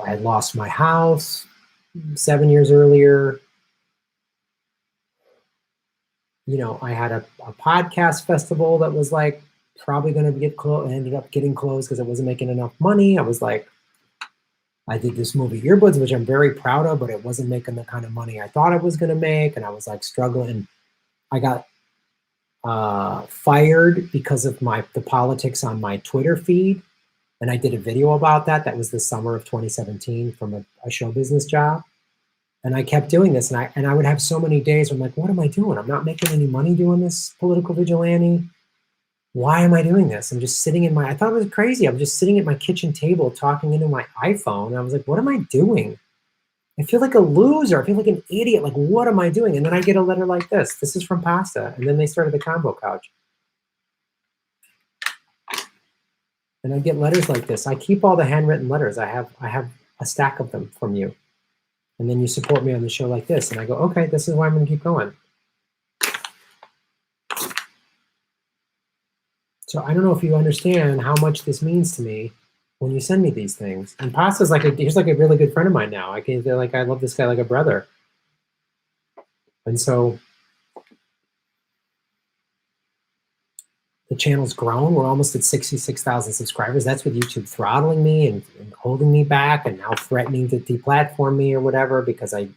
had lost my house 7 years earlier. You know, I had a podcast festival that was like probably going to get closed. It ended up getting closed because I wasn't making enough money. I was like, I did this movie Earbuds, which I'm very proud of, but it wasn't making the kind of money I thought I was going to make. And I was like struggling. I got fired because of the politics on my Twitter feed. And I did a video about that. That was the summer of 2017 from a show business job. And I kept doing this. And I would have so many days where I'm like, what am I doing? I'm not making any money doing this political vigilante. Why am I doing this? I'm just sitting I thought it was crazy. I'm just sitting at my kitchen table talking into my iPhone. And I was like, what am I doing? I feel like a loser. I feel like an idiot. Like, what am I doing? And then I get a letter like this. This is from Pasta. And then they started the Combo Couch. And I get letters like this. I keep all the handwritten letters. I have a stack of them from you. And then you support me on the show like this. And I go, okay, this is why I'm going to keep going. So I don't know if you understand how much this means to me when you send me these things. And Pasta's he's like a really good friend of mine now. I love this guy like a brother. And so the channel's grown. We're almost at 66,000 subscribers. That's with YouTube throttling me and holding me back and now threatening to deplatform me or whatever because I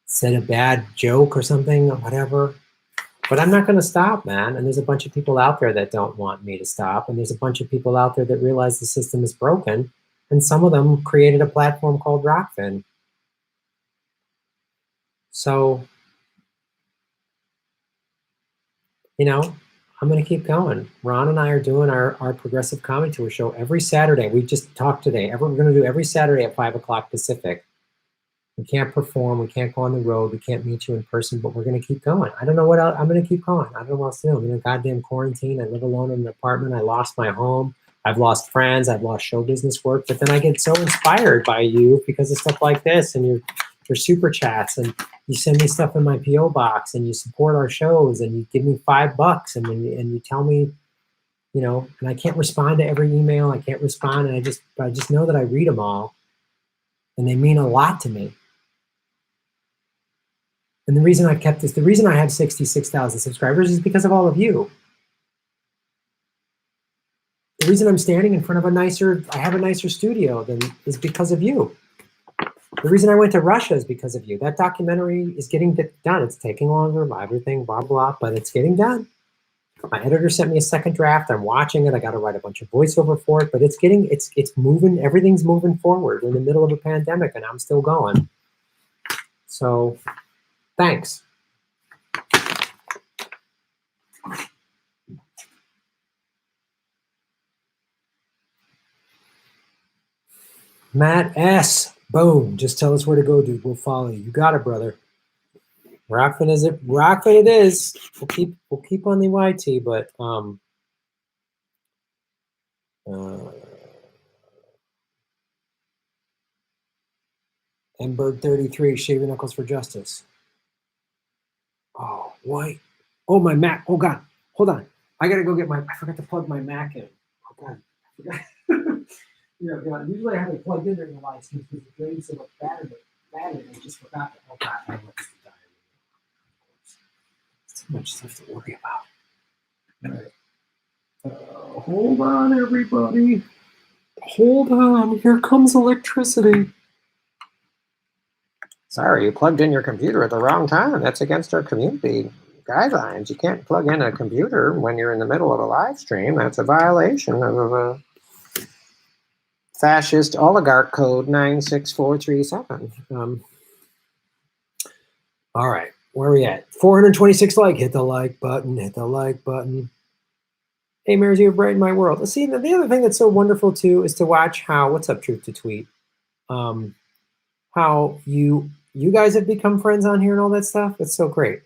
said a bad joke or something or whatever. But I'm not going to stop, man. And there's a bunch of people out there that don't want me to stop. And there's a bunch of people out there that realize the system is broken. And some of them created a platform called Rockfin. So, you know, I'm going to keep going. Ron and I are doing our progressive comedy tour show every Saturday. We just talked today. We're going to do every Saturday at 5 o'clock Pacific. We can't perform. We can't go on the road. We can't meet you in person, but we're going to keep going. I don't know what else. I'm going to keep going. I don't know what else to do. I'm in a goddamn quarantine. I live alone in an apartment. I lost my home. I've lost friends. I've lost show business work. But then I get so inspired by you because of stuff like this and your super chats, and you send me stuff in my PO box, and you support our shows, and you give me $5, and you tell me, you know, and I can't respond to every email. I can't respond, and I just know that I read them all, and they mean a lot to me. And the reason I've kept this, the reason I have 66,000 subscribers is because of all of you. The reason I'm standing in front of I have a nicer studio is because of you. The reason I went to Russia is because of you. That documentary is getting done. It's taking longer, everything, blah, blah, but it's getting done. My editor sent me a second draft. I'm watching it. I got to write a bunch of voiceover for it, but it's moving. Everything's moving forward. We're in the middle of a pandemic, and I'm still going. So, thanks. Matt S. Boom. Just tell us where to go, dude. We'll follow you. You got it, brother. Rockfin is it? Rockfin it is. We'll keep on the YT, but Mbird 33, shave your knuckles for justice. Oh, what? Oh, my Mac. Oh God. Hold on. I gotta go get I forgot to plug my Mac in. Oh God. I forgot. Yeah, God. Usually I have it plugged in during the live stream because the drains so much battery, I just forgot that. Oh God, I want this to die. It's too much stuff to worry about. All right. Hold on, everybody. Hold on. Here comes electricity. Sorry, you plugged in your computer at the wrong time. That's against our community guidelines. You can't plug in a computer when you're in the middle of a live stream. That's a violation of fascist oligarch code 96437. All right, where are we at? 426 like. Hit the like button. Hit the like button. Hey, Mary's, you've brightened my world. See, the other thing that's so wonderful too is to watch how. What's up, Truth to Tweet? How you guys have become friends on here and all that stuff. It's so great.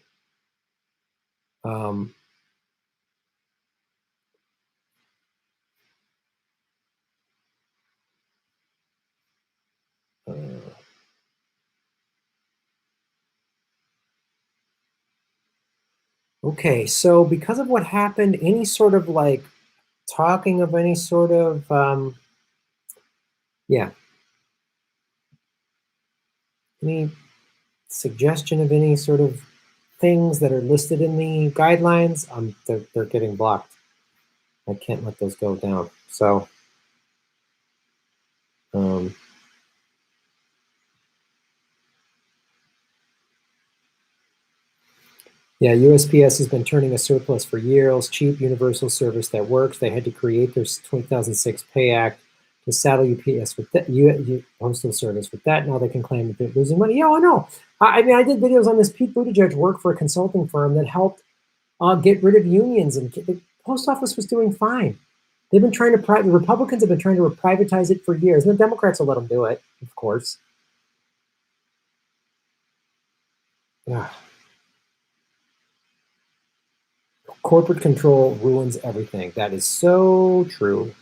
Okay, so because of what happened, any sort of like talking of any sort of any suggestion of any sort of things that are listed in the guidelines, they're getting blocked. I can't let those go down. So yeah, USPS has been turning a surplus for years. Cheap universal service that works. They had to create their 2006 Pay Act to saddle UPS with that, postal service with that. Now they can claim that they're losing money. Yeah, I know. I mean, I did videos on this. Pete Buttigieg worked for a consulting firm that helped get rid of unions, and the post office was doing fine. They've been trying to the Republicans have been trying to privatize it for years, and the Democrats will let them do it, of course. Yeah. Corporate control ruins everything. That is so true.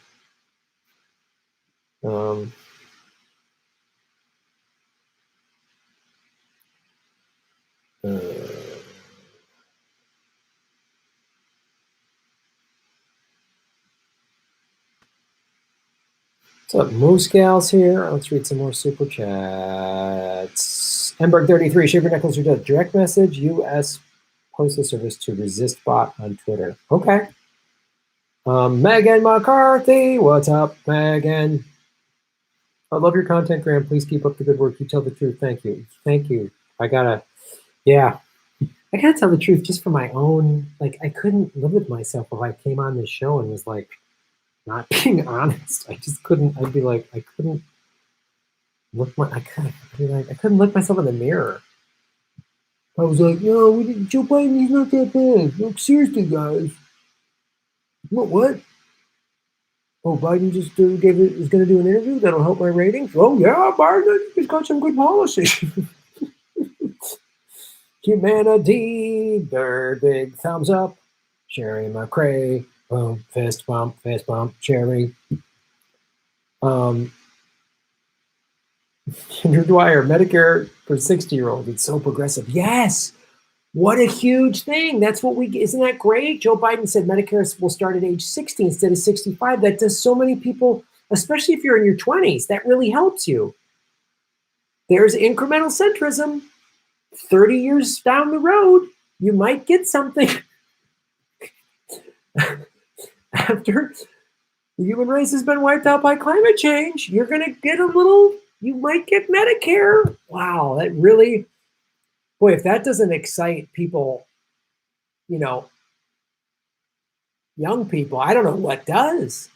What's up, Moose Gals here? Let's read some more super chats. Emberg33, Shaver Nichols, who does direct message, U.S. Postal Service to resist bot on Twitter. Okay. Megan McCarthy, what's up, Megan? I love your content, Graham. Please keep up the good work. You tell the truth. Thank you. Thank you. I gotta tell the truth just for my own, like, I couldn't live with myself if I came on this show and was like, not being honest. I just couldn't. I'd be like, I couldn't look I couldn't look myself in the mirror. I was like, no, Joe Biden, he's not that bad. Look, seriously, guys. What? Oh, Biden just is going to do an interview that'll help my ratings? Oh, yeah, Biden, he's got some good policy. Humanity, bird, big thumbs up. Sherry McCrae, boom, fist bump, Sherry. Andrew Dwyer, Medicare for 60-year-olds. It's so progressive. Yes. What a huge thing. That's what isn't that great? Joe Biden said Medicare will start at age 60 instead of 65. That does so many people, especially if you're in your 20s, that really helps you. There's incremental centrism. 30 years down the road, you might get something. After the human race has been wiped out by climate change, you're going to get you might get Medicare. Wow, that really, boy, if that doesn't excite people, young people, I don't know what does.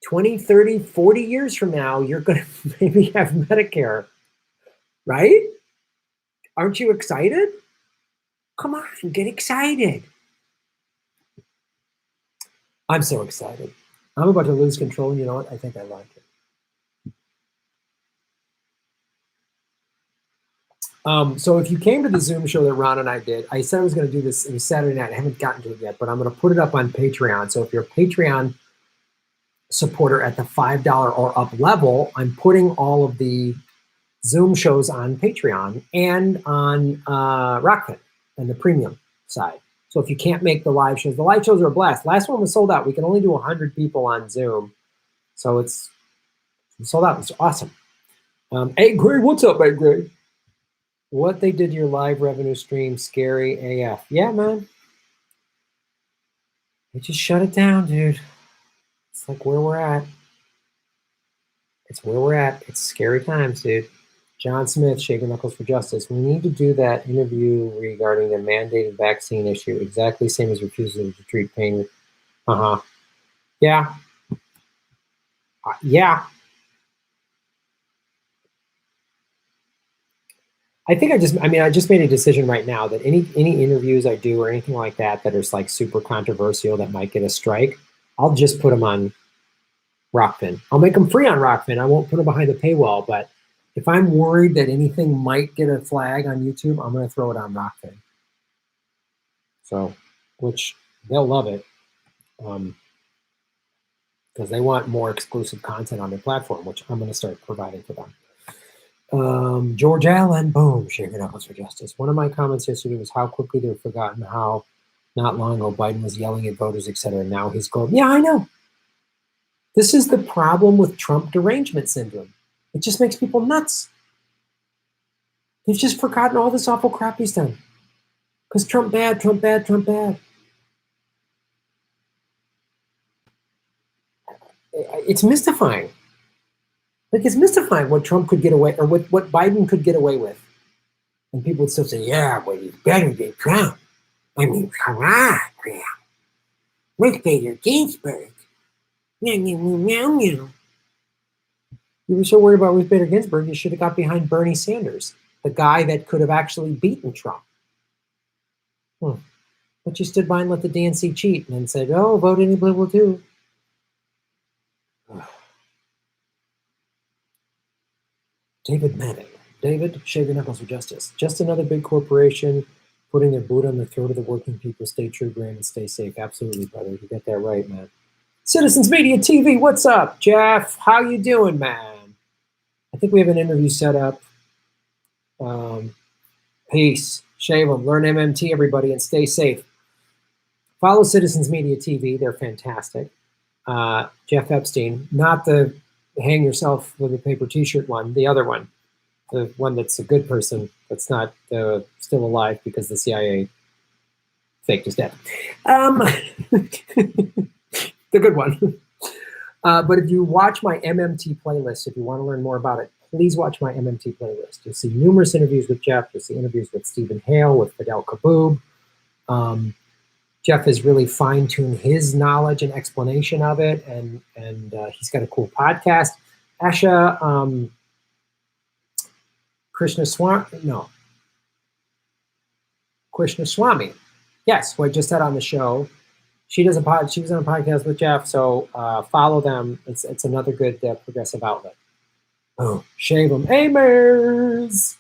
20, 30, 40 years from now, you're going to maybe have Medicare, right? Aren't you excited? Come on, get excited. I'm so excited. I'm about to lose control. You know what? I think I like it. So if you came to the Zoom show that Ron and I did, I said I was going to do this. It was Saturday night. I haven't gotten to it yet, but I'm going to put it up on Patreon. So if you're a Patreon supporter at the $5 or up level, I'm putting all of the Zoom shows on Patreon and on Rockfin and the premium side. So if you can't make the live shows are a blast. Last one was sold out. We can only do 100 people on Zoom. So it's sold out. It's awesome. Hey, Greg, what's up, hey, Greg? What they did to your live revenue stream, scary AF. Yeah, man. They just shut it down, dude. It's like where we're at. It's where we're at. It's scary times, dude. John Smith, Shaking Knuckles for Justice. We need to do that interview regarding the mandated vaccine issue. Exactly same as refusal to treat pain. Yeah. Yeah. I think I just made a decision right now that any interviews I do or anything like that are like super controversial that might get a strike, I'll just put them on Rockfin. I'll make them free on Rockfin. I won't put them behind the paywall, but if I'm worried that anything might get a flag on YouTube, I'm going to throw it on Rockfin. So, which they'll love it because they want more exclusive content on their platform, which I'm going to start providing for them. George Allen, boom, Shaking Knuckles for Justice. One of my comments yesterday was how quickly they've forgotten how not long ago Biden was yelling at voters, etc. Now he's gold. Yeah, I know. This is the problem with Trump derangement syndrome. It just makes people nuts. They've just forgotten all this awful crap he's done. Because Trump bad, Trump bad, Trump bad. It's mystifying. Like, it's mystifying what Trump could get away, or what Biden could get away with. And people would still say, yeah, but he's better than Trump. I mean, come on, Graham. Ruth Bader Ginsburg. You were so worried about Ruth Bader Ginsburg, you should have got behind Bernie Sanders, the guy that could have actually beaten Trump. But you stood by and let the DNC cheat and then said, oh, vote anybody will do. David Manning. David, shave your knuckles for justice. Just another big corporation putting their boot on the throat of the working people. Stay true, Graham, and stay safe. Absolutely, brother. You got that right, man. Citizens Media TV, what's up? Jeff, how you doing, man? I think we have an interview set up. Peace. Shave them. Learn MMT, everybody, and stay safe. Follow Citizens Media TV. They're fantastic. Jeff Epstein, not the hang yourself with a paper t-shirt one, the other one, the one that's a good person that's not still alive because the CIA faked his death. The good one. But if you watch my MMT playlist, if you want to learn more about it, please watch my MMT playlist. You'll see numerous interviews with Jeff. You'll see interviews with Stephen Hale, with Fidel Kaboub. Jeff has really fine-tuned his knowledge and explanation of it, and he's got a cool podcast. Asha Krishnaswamy, yes, who I just had on the show. She was on a podcast with Jeff, so follow them. It's another good progressive outlet. Oh, shave them, Amers!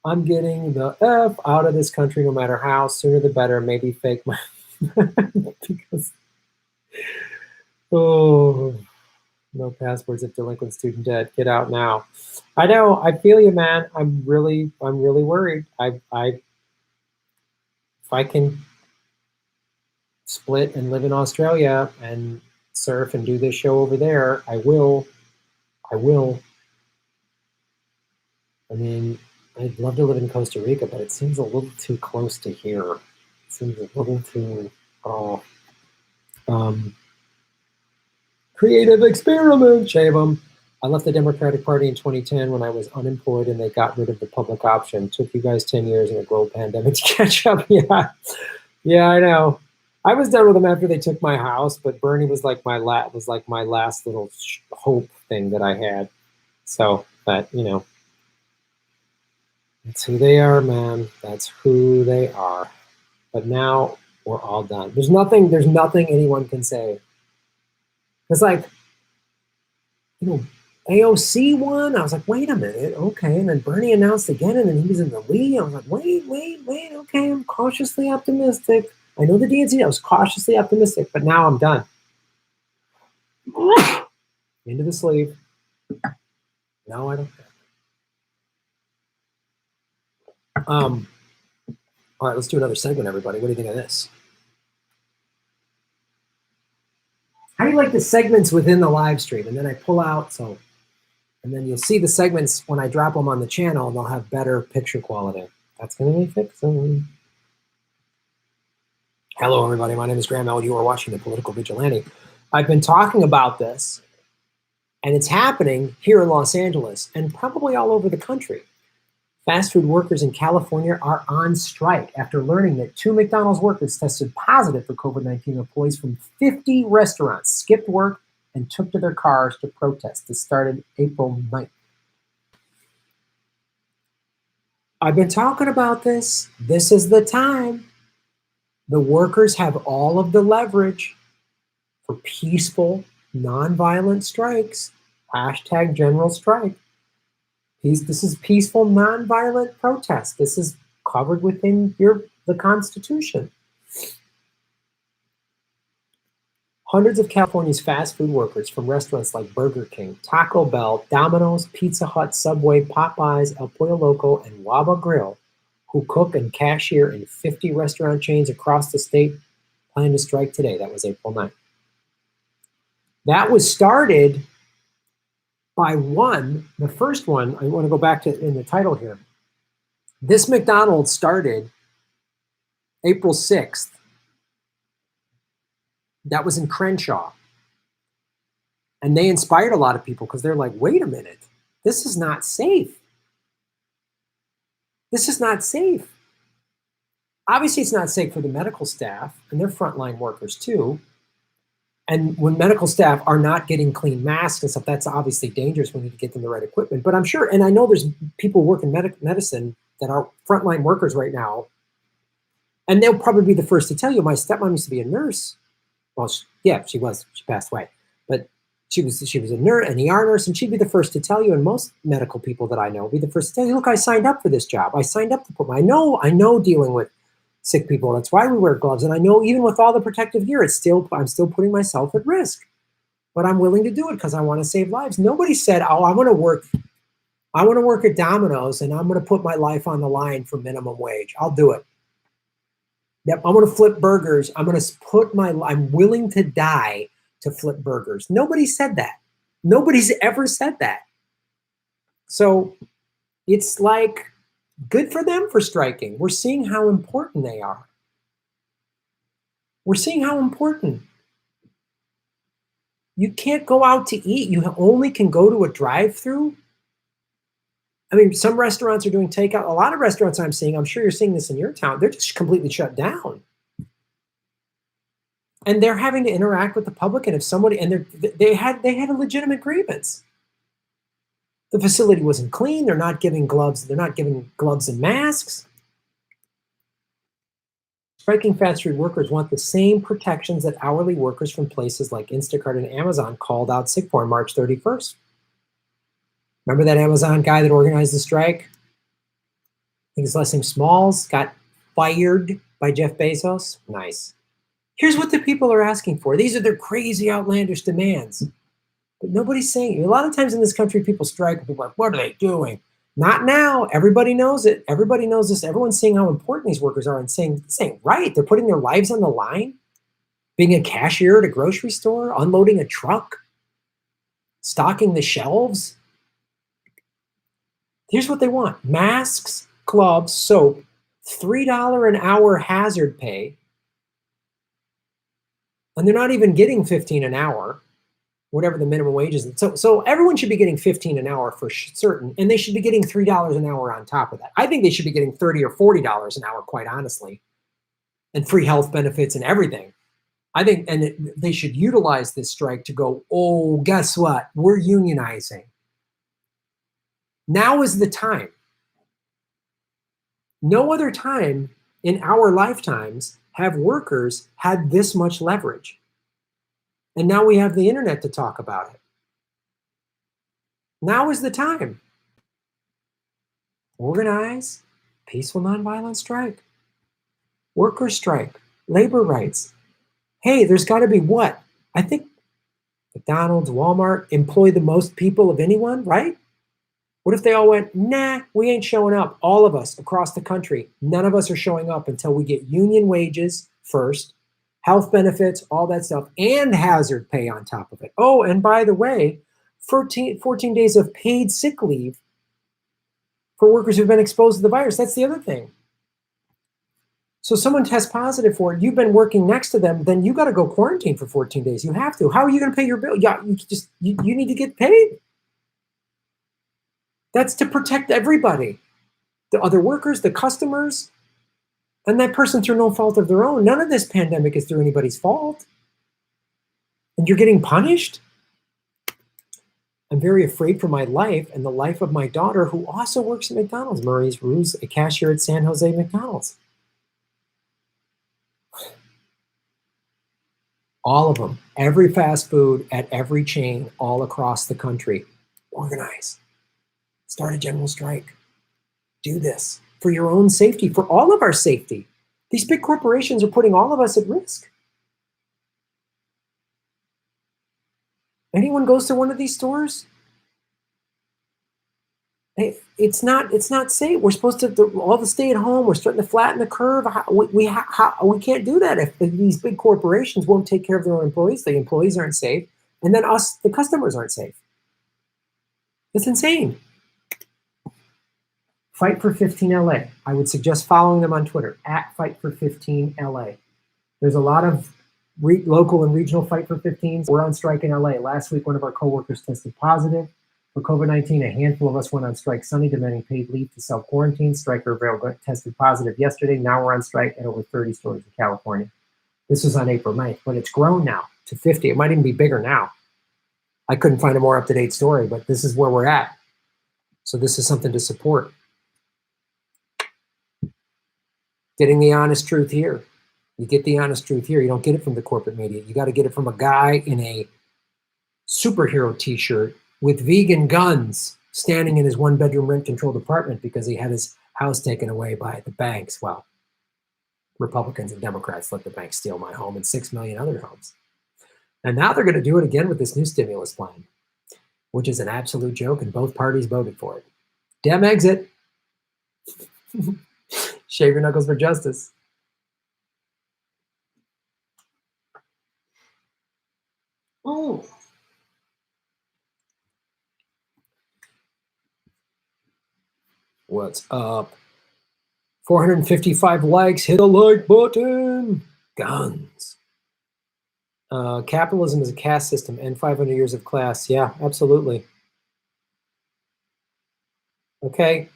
I'm getting the F out of this country, no matter how. Sooner the better. Maybe fake my because no passports if delinquent student debt. Get out now. I know. I feel you, man. I'm really worried. If I can split and live in Australia and surf and do this show over there, I will. I mean, I'd love to live in Costa Rica, but it seems a little too close to here. It seems a little too creative experiment, shave them. I left the Democratic Party in 2010 when I was unemployed and they got rid of the public option. Took you guys 10 years and a global pandemic to catch up. Yeah, I know. I was done with them after they took my house, but Bernie was like my last little hope thing that I had. So, but you know, that's who they are, man. That's who they are. But now we're all done. There's nothing anyone can say. It's like, you know, AOC won. I was like, wait a minute, okay. And then Bernie announced again, and then he was in the lead. I was like, wait, okay, I'm cautiously optimistic. I know the DNC, I was cautiously optimistic, but now I'm done. Into the sleeve. No, I don't care. All right, let's do another segment, everybody. What do you think of this? How do you like the segments within the live stream? And then I pull out, and then you'll see the segments when I drop them on the channel, and they'll have better picture quality. That's going to be fixed. Hello, everybody. My name is Graham L. You are watching The Political Vigilante. I've been talking about this, and it's happening here in Los Angeles and probably all over the country. Fast food workers in California are on strike after learning that 2 McDonald's workers tested positive for COVID-19. Employees from 50 restaurants skipped work and took to their cars to protest. This started April 9th. I've been talking about this. This is the time. The workers have all of the leverage for peaceful, nonviolent strikes. Hashtag general strike. This is peaceful, nonviolent protest. This is covered within the Constitution. Hundreds of California's fast food workers from restaurants like Burger King, Taco Bell, Domino's, Pizza Hut, Subway, Popeyes, El Pollo Loco, and Waba Grill, who cook and cashier in 50 restaurant chains across the state, plan to strike today. That was April 9th. That was started by the first one, I want to go back to in the title here. This McDonald's started April 6th. That was in Crenshaw. And they inspired a lot of people because they're like, wait a minute, this is not safe. This is not safe. Obviously, it's not safe for the medical staff, and they're frontline workers too. And when medical staff are not getting clean masks and stuff, that's obviously dangerous. We need to get them the right equipment. But I'm sure, and I know there's people working medicine that are frontline workers right now, and they'll probably be the first to tell you. My stepmom used to be a nurse. Well, she was. She passed away. But she was a nurse, an ER nurse, and she'd be the first to tell you, and most medical people that I know be the first to tell you, look, I signed up for this job. I signed up to put I know dealing with sick people. That's why we wear gloves. And I know even with all the protective gear, I'm still putting myself at risk. But I'm willing to do it because I want to save lives. Nobody said, oh, I want to work at Domino's and I'm going to put my life on the line for minimum wage. I'll do it. Yep, I'm going to flip burgers. I'm willing to die to flip burgers. Nobody said that. Nobody's ever said that. So it's like, good for them for striking. We're seeing how important they are. We're seeing how important. You can't go out to eat. You only can go to a drive-through. I mean, some restaurants are doing takeout. A lot of restaurants I'm seeing, I'm sure you're seeing this in your town, they're just completely shut down. And they're having to interact with the public. And if somebody, and they had a legitimate grievance. The facility wasn't clean. They're not giving gloves. They're not giving gloves and masks. Striking fast food workers want the same protections that hourly workers from places like Instacart and Amazon called out sick for on March 31st. Remember that Amazon guy that organized the strike? I think his last name Smalls got fired by Jeff Bezos. Nice. Here's what the people are asking for. These are their crazy, outlandish demands. But nobody's saying it. A lot of times in this country, people strike and people are like, what are they doing? Not now. Everybody knows it. Everybody knows this. Everyone's seeing how important these workers are and saying, this ain't right. They're putting their lives on the line. Being a cashier at a grocery store, unloading a truck, stocking the shelves. Here's what they want. Masks, gloves, soap, $3 an hour hazard pay. And they're not even getting $15 an hour, whatever the minimum wage is. So everyone should be getting $15 an hour for certain, and they should be getting $3 an hour on top of that. I think they should be getting $30 or $40 an hour, quite honestly, and free health benefits and everything. I think, and they should utilize this strike to go, oh, guess what? We're unionizing. Now is the time. No other time in our lifetimes have workers had this much leverage. And now we have the internet to talk about it. Now is the time. Organize, peaceful nonviolent strike, worker strike, labor rights. Hey, there's got to be what? I think McDonald's, Walmart employ the most people of anyone, right? What if they all went, nah, we ain't showing up. All of us across the country, none of us are showing up until we get union wages first, health benefits, all that stuff, and hazard pay on top of it. Oh, and by the way, 14 days of paid sick leave for workers who've been exposed to the virus. That's the other thing. So someone tests positive for it, you've been working next to them, then you got to go quarantine for 14 days. You have to. How are you going to pay your bill? Yeah, you need to get paid. That's to protect everybody, the other workers, the customers, and that person through no fault of their own. None of this pandemic is through anybody's fault. And you're getting punished? I'm very afraid for my life and the life of my daughter, who also works at McDonald's. Maurice Ruse, a cashier at San Jose McDonald's. All of them, every fast food at every chain all across the country. Organize. Start a general strike. Do this for your own safety, for all of our safety. These big corporations are putting all of us at risk. Anyone goes to one of these stores, it's not safe. We're supposed to all to stay at home. We're starting to flatten the curve. We can't do that if these big corporations won't take care of their own employees. The employees aren't safe, and then us, the customers, aren't safe. It's insane. Fight for 15 LA. I would suggest following them on Twitter, at Fight for 15 LA. There's a lot of local and regional Fight for 15s. We're on strike in LA. Last week, one of our coworkers tested positive for COVID-19. A handful of us went on strike Sunday, demanding paid leave to self-quarantine. Striker Rail tested positive yesterday. Now we're on strike at over 30 stores in California. This was on April 9th, but it's grown now to 50. It might even be bigger now. I couldn't find a more up-to-date story, but this is where we're at. So this is something to support. Getting the honest truth here. You get the honest truth here. You don't get it from the corporate media. You got to get it from a guy in a superhero t-shirt with vegan guns standing in his one-bedroom rent-controlled apartment because he had his house taken away by the banks. Well, Republicans and Democrats let the banks steal my home and 6 million other homes. And now they're going to do it again with this new stimulus plan, which is an absolute joke, and both parties voted for it. Dem exit. Shave your knuckles for justice. What's up? 455 likes. Hit a like button. Guns. Capitalism is a caste system and 500 years of class. Yeah, absolutely. Okay.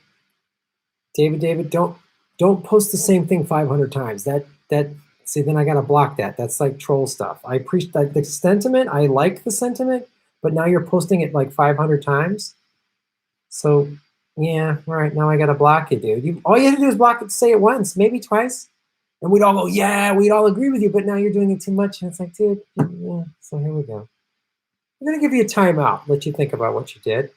David, don't post the same thing 500 times. See, then I gotta block that. That's like troll stuff. I appreciate the sentiment. I like the sentiment, but now you're posting it like 500 times. So yeah, all right. Now I gotta block you, dude. All you had to do is block it, say it once, maybe twice, and we'd all go, yeah, we'd all agree with you. But now you're doing it too much, and it's like, dude. Yeah. So here we go. I'm gonna give you a timeout. Let you think about what you did.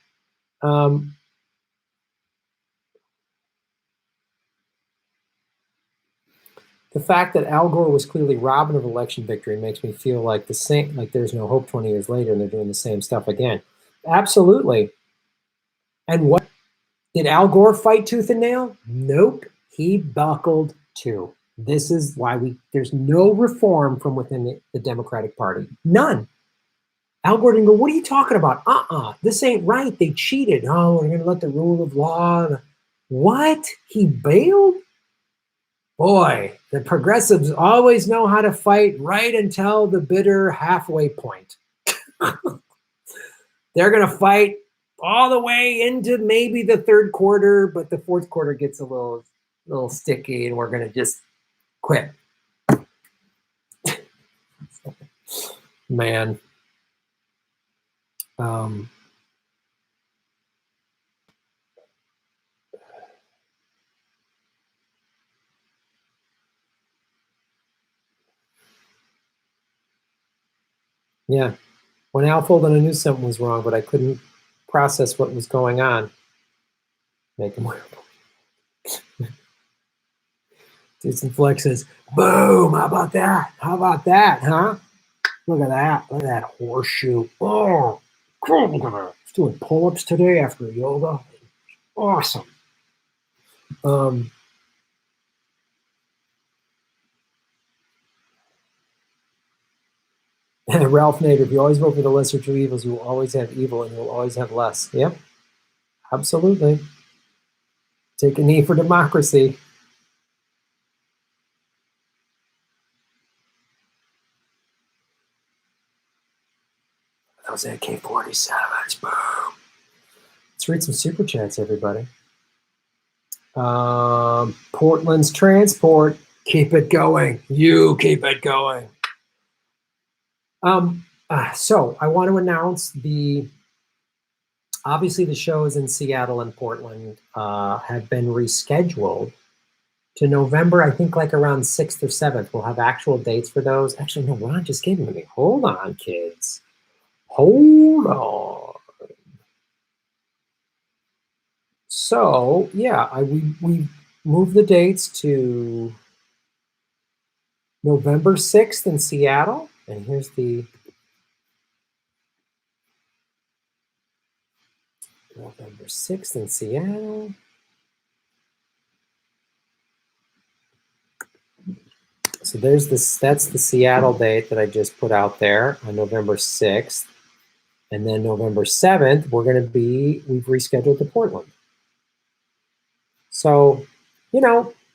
The fact that Al Gore was clearly robbed of election victory makes me feel like there's no hope 20 years later and they're doing the same stuff again. Absolutely. And what did Al Gore fight tooth and nail? Nope. He buckled too. This is why there's no reform from within the Democratic Party. None. Al Gore didn't go, what are you talking about? This ain't right. They cheated. Oh, we're going to let the rule of law. What? He bailed? Boy, the progressives always know how to fight right until the bitter halfway point. They're going to fight all the way into maybe the third quarter, but the fourth quarter gets a little sticky and we're going to just quit. Man. Yeah. When Al folded, I knew something was wrong, but I couldn't process what was going on. Make him wear. Jason Flex says, boom, how about that? How about that, huh? Look at that. Look at that horseshoe. Oh, cool. Look at that. He's doing pull-ups today after yoga. Awesome. Ralph Nader, if you always vote for the lesser two evils, you will always have evil and you will always have less. Yep. Absolutely. Take a knee for democracy. Those AK-47s, boom. Let's read some super chats, everybody. Portland's transport. Keep it going. You keep it going. So I want to announce obviously the shows in Seattle and Portland have been rescheduled to November, I think like around 6th or 7th. We'll have actual dates for those. Actually, no, Ron just gave them to me. Hold on, kids. Hold on. So, yeah, we moved the dates to November 6th in Seattle. And here's the November 6th in Seattle. So there's that's the Seattle date that I just put out there on November 6th. And then November 7th, we've rescheduled to Portland. So,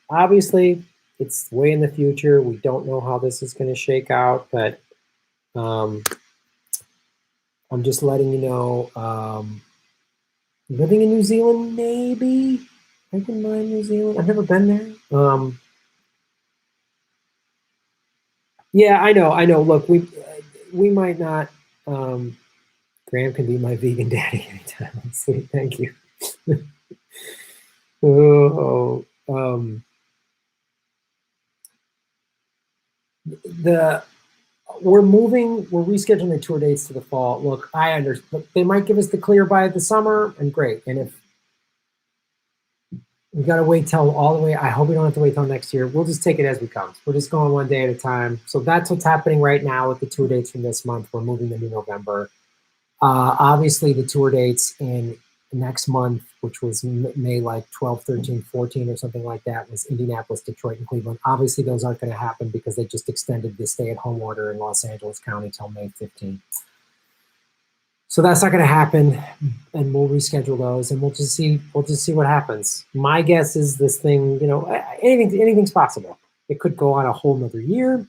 obviously it's way in the future. We don't know how this is going to shake out, but I'm just letting you know, living in New Zealand, maybe. I can mind New Zealand. I've never been there. Yeah, I know. Look, we might not. Graham can be my vegan daddy anytime. Sweet, thank you. We're rescheduling the tour dates to the fall. Look, I understand. They might give us the clear by the summer, and great. And if we got to wait till all the way, I hope we don't have to wait till next year. We'll just take it as we come. We're just going one day at a time. So that's what's happening right now with the tour dates from this month. We're moving them to November. Obviously, the tour dates in next month, which was May like 12, 13, 14 or something like that, was Indianapolis, Detroit, and Cleveland. Obviously, those aren't going to happen because they just extended the stay-at-home order in Los Angeles County till May 15th. So that's not going to happen, and we'll reschedule those, and we'll just see what happens. My guess is this thing, anything's possible. It could go on a whole nother year.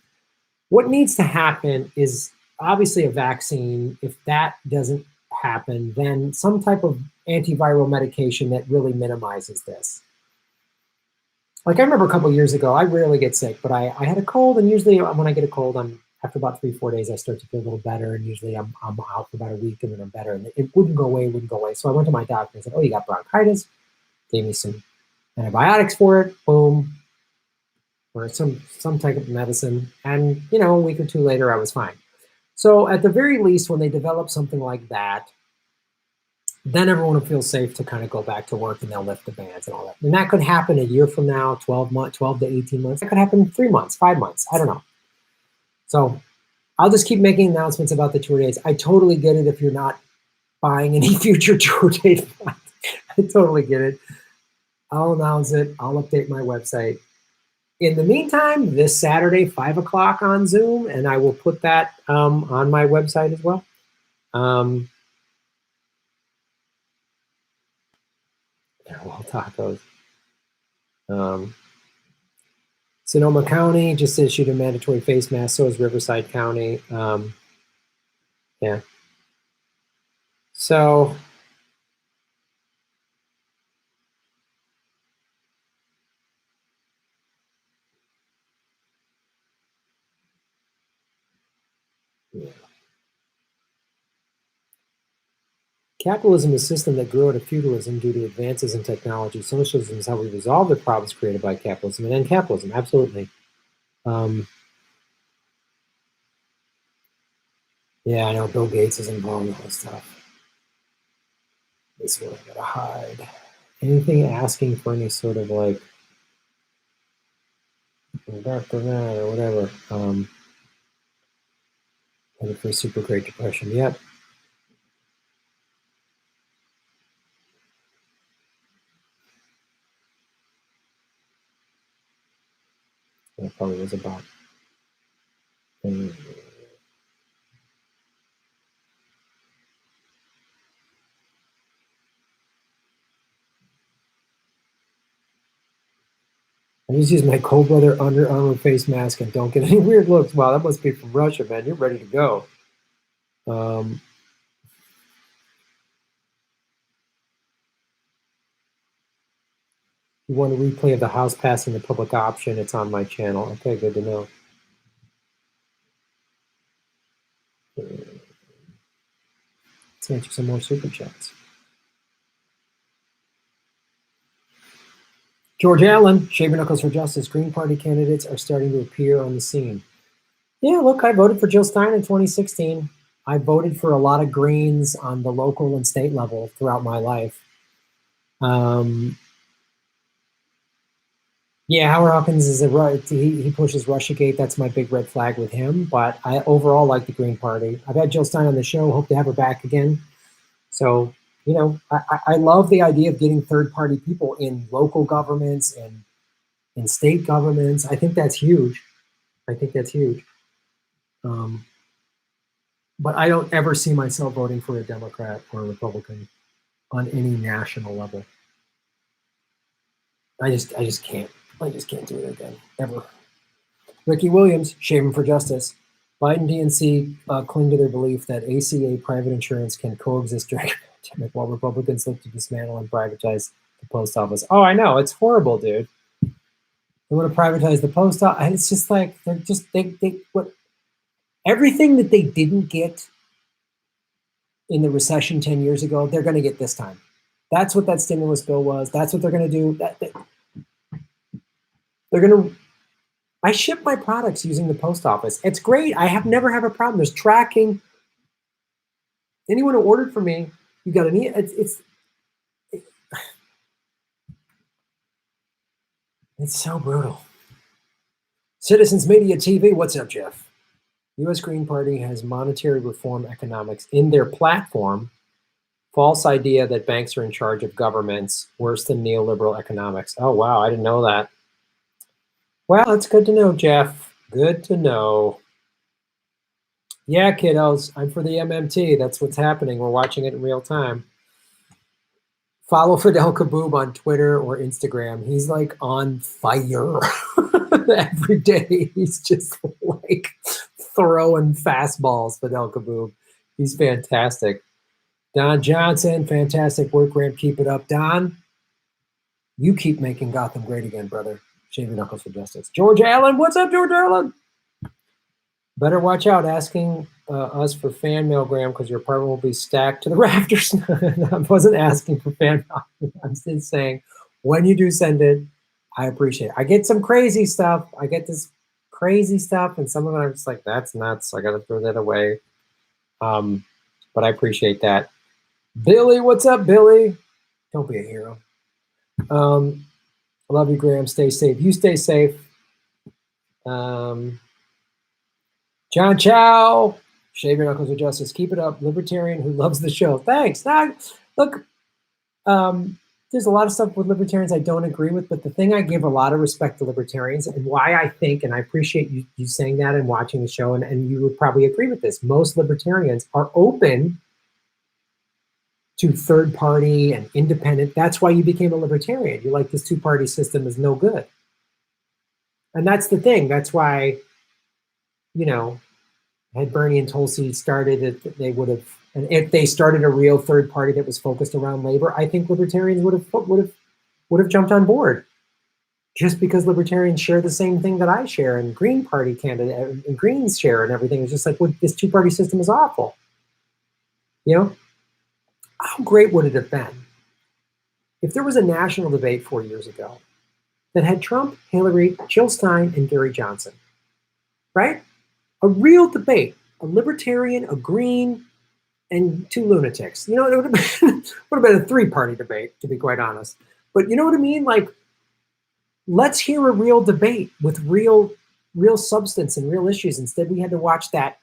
What needs to happen is obviously a vaccine. If that doesn't happen, then some type of antiviral medication that really minimizes this. Like I remember a couple of years ago, I rarely get sick, but I had a cold, and usually when I get a cold, after about 3-4 days, I start to feel a little better, and usually I'm out for about a week, and then I'm better, and it wouldn't go away. So I went to my doctor and said, "Oh, you got bronchitis?" Gave me some antibiotics for it. Boom, or some type of medicine, and a week or two later, I was fine. So at the very least, when they develop something like that, then everyone will feel safe to kind of go back to work, and they'll lift the bans and all that. And that could happen a year from now, 12 to 18 months. That could happen in 3 months, 5 months. I don't know. So I'll just keep making announcements about the tour dates. I totally get it if you're not buying any future tour dates. I totally get it. I'll announce it. I'll update my website. In the meantime, this Saturday, 5 o'clock on Zoom, and I will put that on my website as well. Well, tacos. Sonoma County just issued a mandatory face mask. So is Riverside County. Yeah. So yeah. Capitalism is a system that grew out of feudalism due to advances in technology. Socialism is how we resolve the problems created by capitalism and end capitalism. Absolutely. Yeah, I know Bill Gates is involved in all this stuff. This one I gotta hide. Anything asking for any sort of like Dr. That or whatever. Headed for a super Great Depression. Yep. That probably was about. I just use my Cold Weather Under Armour face mask and don't get any weird looks. Wow, that must be from Russia, man. You're ready to go. You want a replay of the House passing the public option? It's on my channel. Okay, good to know. Let's answer some more super chats. George Allen, Shaver Knuckles for Justice. Green Party candidates are starting to appear on the scene. Yeah, look, I voted for Jill Stein in 2016. I voted for a lot of Greens on the local and state level throughout my life. Yeah, Howard Hawkins is he pushes Russiagate. That's my big red flag with him. But I overall like the Green Party. I've had Jill Stein on the show. Hope to have her back again. So, I love the idea of getting third-party people in local governments and in state governments. I think that's huge. But I don't ever see myself voting for a Democrat or a Republican on any national level. I just can't. I just can't do it again, ever. Ricky Williams, Shaving for Justice. Biden DNC cling to their belief that ACA private insurance can coexist during a pandemic while Republicans look to dismantle and privatize the post office. Oh, I know. It's horrible, dude. They want to privatize the post office. It's just like, what everything that they didn't get in the recession 10 years ago, they're going to get this time. That's what that stimulus bill was. That's what they're going to do. They're going to. I ship my products using the post office. It's great. I never have a problem. There's tracking. Anyone who ordered from me, you got it's so brutal. Citizens Media TV. What's up, Jeff? U.S. Green Party has monetary reform economics in their platform. False idea that banks are in charge of governments, worse than neoliberal economics. Oh, wow. I didn't know that. Well, it's good to know, Jeff. Good to know. Yeah, kiddos, I'm for the MMT. That's what's happening. We're watching it in real time. Follow Fidel Kaboob on Twitter or Instagram. He's like on fire every day. He's just like throwing fastballs, Fidel Kaboob. He's fantastic. Don Johnson, fantastic work, Graham. Keep it up. Don, you keep making Gotham great again, brother. Shaving Knuckles for Justice. George Allen, what's up, George Allen? Better watch out asking us for fan mail, Graham, because your apartment will be stacked to the rafters. I wasn't asking for fan mail. I'm just saying, when you do send it, I appreciate it. I get some crazy stuff. I get this crazy stuff, and some of it I'm just like, that's nuts. I got to throw that away. But I appreciate that. Billy, what's up, Billy? Don't be a hero. I love you, Graham. Stay safe. You stay safe. John Chow, Shave Your Knuckles with Justice. Keep it up. Libertarian who loves the show. Thanks. Now, look, there's a lot of stuff with libertarians I don't agree with, but the thing I give a lot of respect to libertarians and why I think, and I appreciate you saying that and watching the show, and you would probably agree with this, most libertarians are open to third party and independent. That's why you became a libertarian. You're like, this two-party system is no good. And that's the thing. That's why, you know, had Bernie and Tulsi started it, they would have, and if they started a real third party that was focused around labor, I think libertarians would have jumped on board. Just because libertarians share the same thing that I share, and Green Party candidate and Greens share, and everything. It's just like, well, this two-party system is awful. You know, how great would it have been if there was a national debate 4 years ago that had Trump, Hillary, Jill Stein, and Gary Johnson, right? A real debate, a libertarian, a green, and two lunatics. You know, it would have been a three-party debate, to be quite honest. But you know what I mean? Like, let's hear a real debate with real substance and real issues. Instead, we had to watch that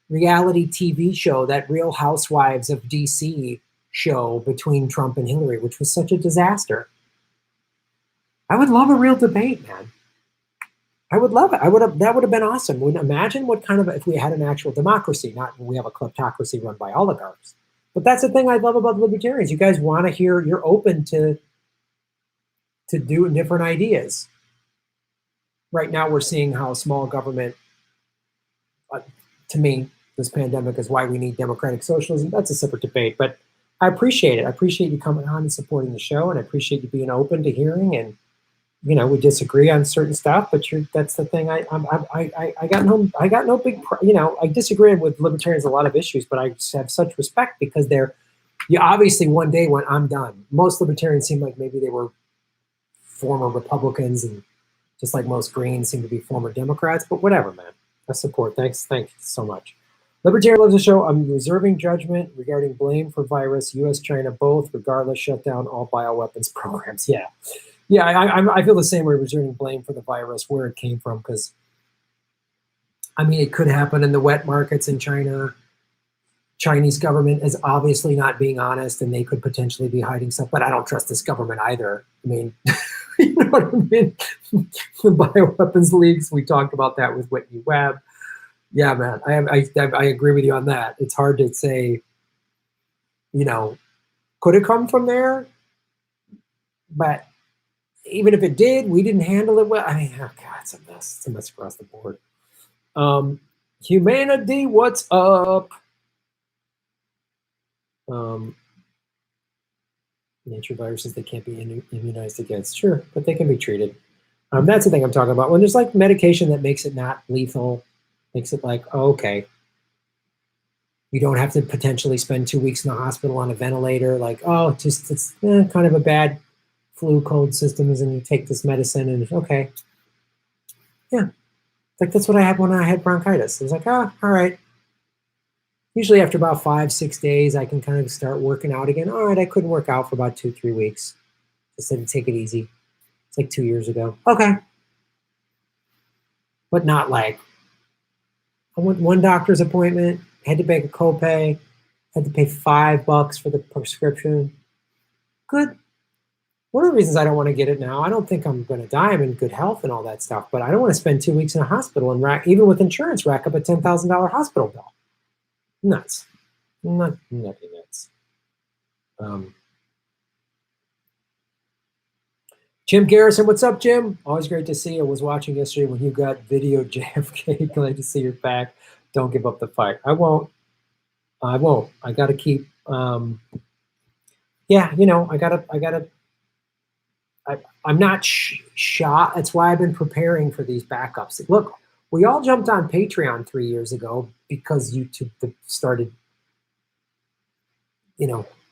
reality TV show, that Real Housewives of DC show between Trump and Hillary, which was such a disaster. I would love a real debate, man. I would love it. That would have been awesome. Imagine what kind of, if we had an actual democracy, not we have a kleptocracy run by oligarchs. But that's the thing I love about the libertarians. You guys want to hear, you're open to do different ideas. Right now we're seeing how small government, to me, this pandemic is why we need democratic socialism. That's a separate debate, but I appreciate it. I appreciate you coming on and supporting the show, and I appreciate you being open to hearing. And you know, we disagree on certain stuff, but that's the thing. I got no big, you know, I disagree with libertarians on a lot of issues, but I have such respect because you obviously one day went, I'm done. Most libertarians seem like maybe they were former Republicans, and just like most Greens seem to be former Democrats, but whatever, man. I support. Thank you so much. Libertarian loves the show. I'm reserving judgment regarding blame for virus, U.S., China, both, regardless, shut down all bioweapons programs. Yeah. Yeah, I feel the same way, reserving blame for the virus, where it came from, because, I mean, it could happen in the wet markets in China. Chinese government is obviously not being honest, and they could potentially be hiding stuff, but I don't trust this government either. I mean, you know what I mean? The bioweapons leaks, we talked about that with Whitney Webb. Yeah, man, I agree with you on that. It's hard to say, you know, could it come from there? But even if it did, we didn't handle it well. I mean, oh God, it's a mess. It's a mess across the board. Humanity, what's up? Nature viruses, they can't be immunized against. Sure, but they can be treated. That's the thing I'm talking about. When there's like medication that makes it not lethal, makes it like, oh, okay, you don't have to potentially spend 2 weeks in the hospital on a ventilator. Like, oh, it's kind of a bad flu cold systems, and you take this medicine, and okay. Yeah. Like, that's what I had when I had bronchitis. It was like, oh, all right. Usually after about 5-6 days, I can kind of start working out again. All right, I couldn't work out for about 2-3 weeks. Just said to take it easy. It's like 2 years ago. Okay. But not like, I went one doctor's appointment, had to make a copay, had to pay $5 for the prescription. Good. one of the reasons I don't want to get it now, I don't think I'm going to die. I'm in good health and all that stuff, but I don't want to spend 2 weeks in a hospital and even with insurance, rack up a $10,000 hospital bill. Nuts. Nothing nuts. Jim Garrison, what's up, Jim? Always great to see you. I was watching yesterday when you got video JFK. Glad to see you're back. Don't give up the fight. I won't. I got to keep. Yeah, I'm not shot. That's why I've been preparing for these backups. Look, we all jumped on Patreon 3 years ago because YouTube started,